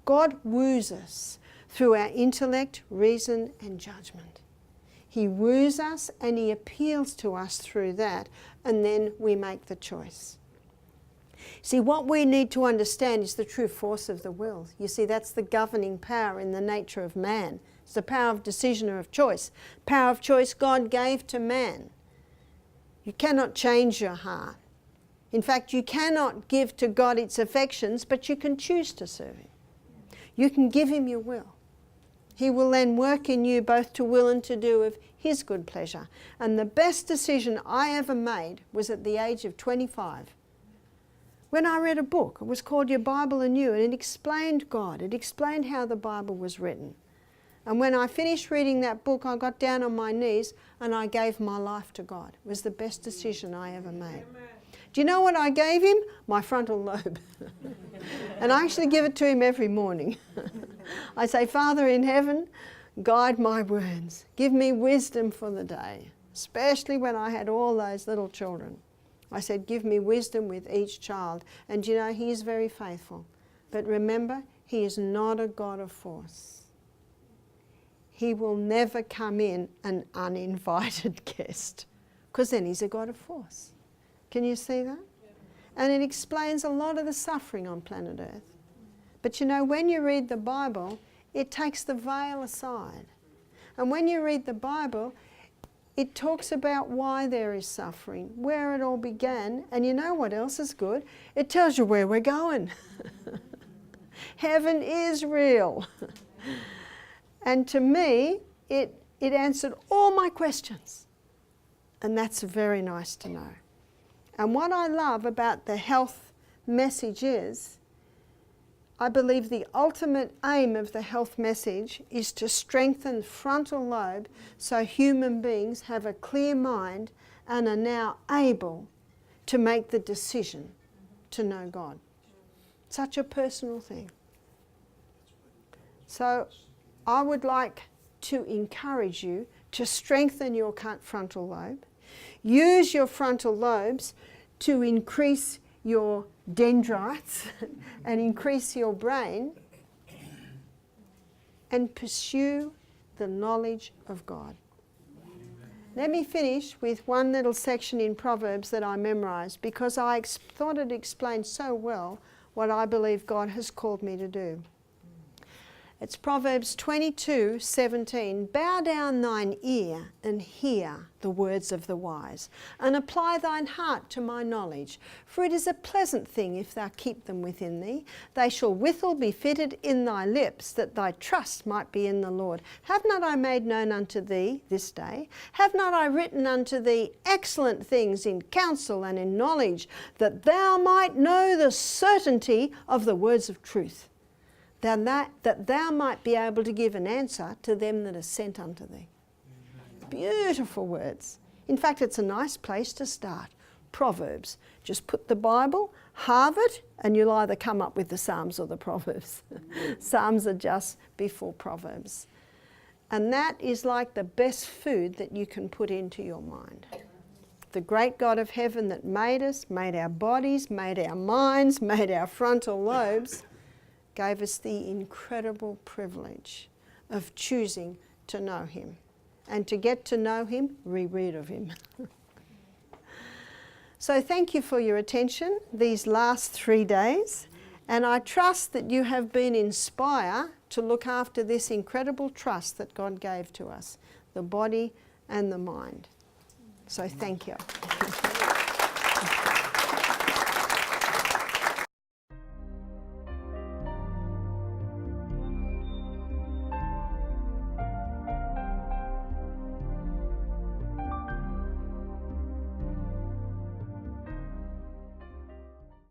God woos us through our intellect, reason and judgment. He woos us and he appeals to us through that, and then we make the choice. See, what we need to understand is the true force of the will. You see, that's the governing power in the nature of man. It's the power of decision or of choice. Power of choice God gave to man. You cannot change your heart. In fact, you cannot give to God its affections, but you can choose to serve him. You can give him your will. He will then work in you both to will and to do of his good pleasure. And the best decision I ever made was at the age of 25. When I read a book, it was called Your Bible Anew, and it explained God. It explained how the Bible was written. And when I finished reading that book, I got down on my knees and I gave my life to God. It was the best decision I ever made. Do you know what I gave him? My frontal lobe. And I actually give it to him every morning. I say, Father in heaven, guide my words. Give me wisdom for the day, especially when I had all those little children. I said, give me wisdom with each child. And you know, he is very faithful. But remember, he is not a God of force. He will never come in an uninvited guest, because then he's a God of force. Can you see that? Yeah. And it explains a lot of the suffering on planet Earth. But you know, when you read the Bible, it takes the veil aside. And when you read the Bible, it talks about why there is suffering, where it all began, and you know what else is good? It tells you where we're going. Heaven is real. And to me, it answered all my questions. And that's very nice to know. And what I love about the health message is, I believe the ultimate aim of the health message is to strengthen frontal lobe so human beings have a clear mind and are now able to make the decision to know God. Such a personal thing. So I would like to encourage you to strengthen your frontal lobe. Use your frontal lobes to increase your dendrites and increase your brain, and pursue the knowledge of God. Let me finish with one little section in Proverbs that I memorized, because I thought it explained so well what I believe God has called me to do. It's Proverbs 22:17. Bow down thine ear and hear the words of the wise, and apply thine heart to my knowledge. For it is a pleasant thing if thou keep them within thee. They shall withal be fitted in thy lips, that thy trust might be in the Lord. Have not I made known unto thee this day? Have not I written unto thee excellent things in counsel and in knowledge, that thou might know the certainty of the words of truth? That thou might be able to give an answer to them that are sent unto thee. Beautiful words. In fact, it's a nice place to start. Proverbs. Just put the Bible, halve it, and you'll either come up with the Psalms or the Proverbs. Psalms are just before Proverbs. And that is like the best food that you can put into your mind. The great God of heaven that made us, made our bodies, made our minds, made our frontal lobes, gave us the incredible privilege of choosing to know him. And to get to know him, reread of him. So thank you for your attention these last 3 days. And I trust that you have been inspired to look after this incredible trust that God gave to us, the body and the mind. So thank you.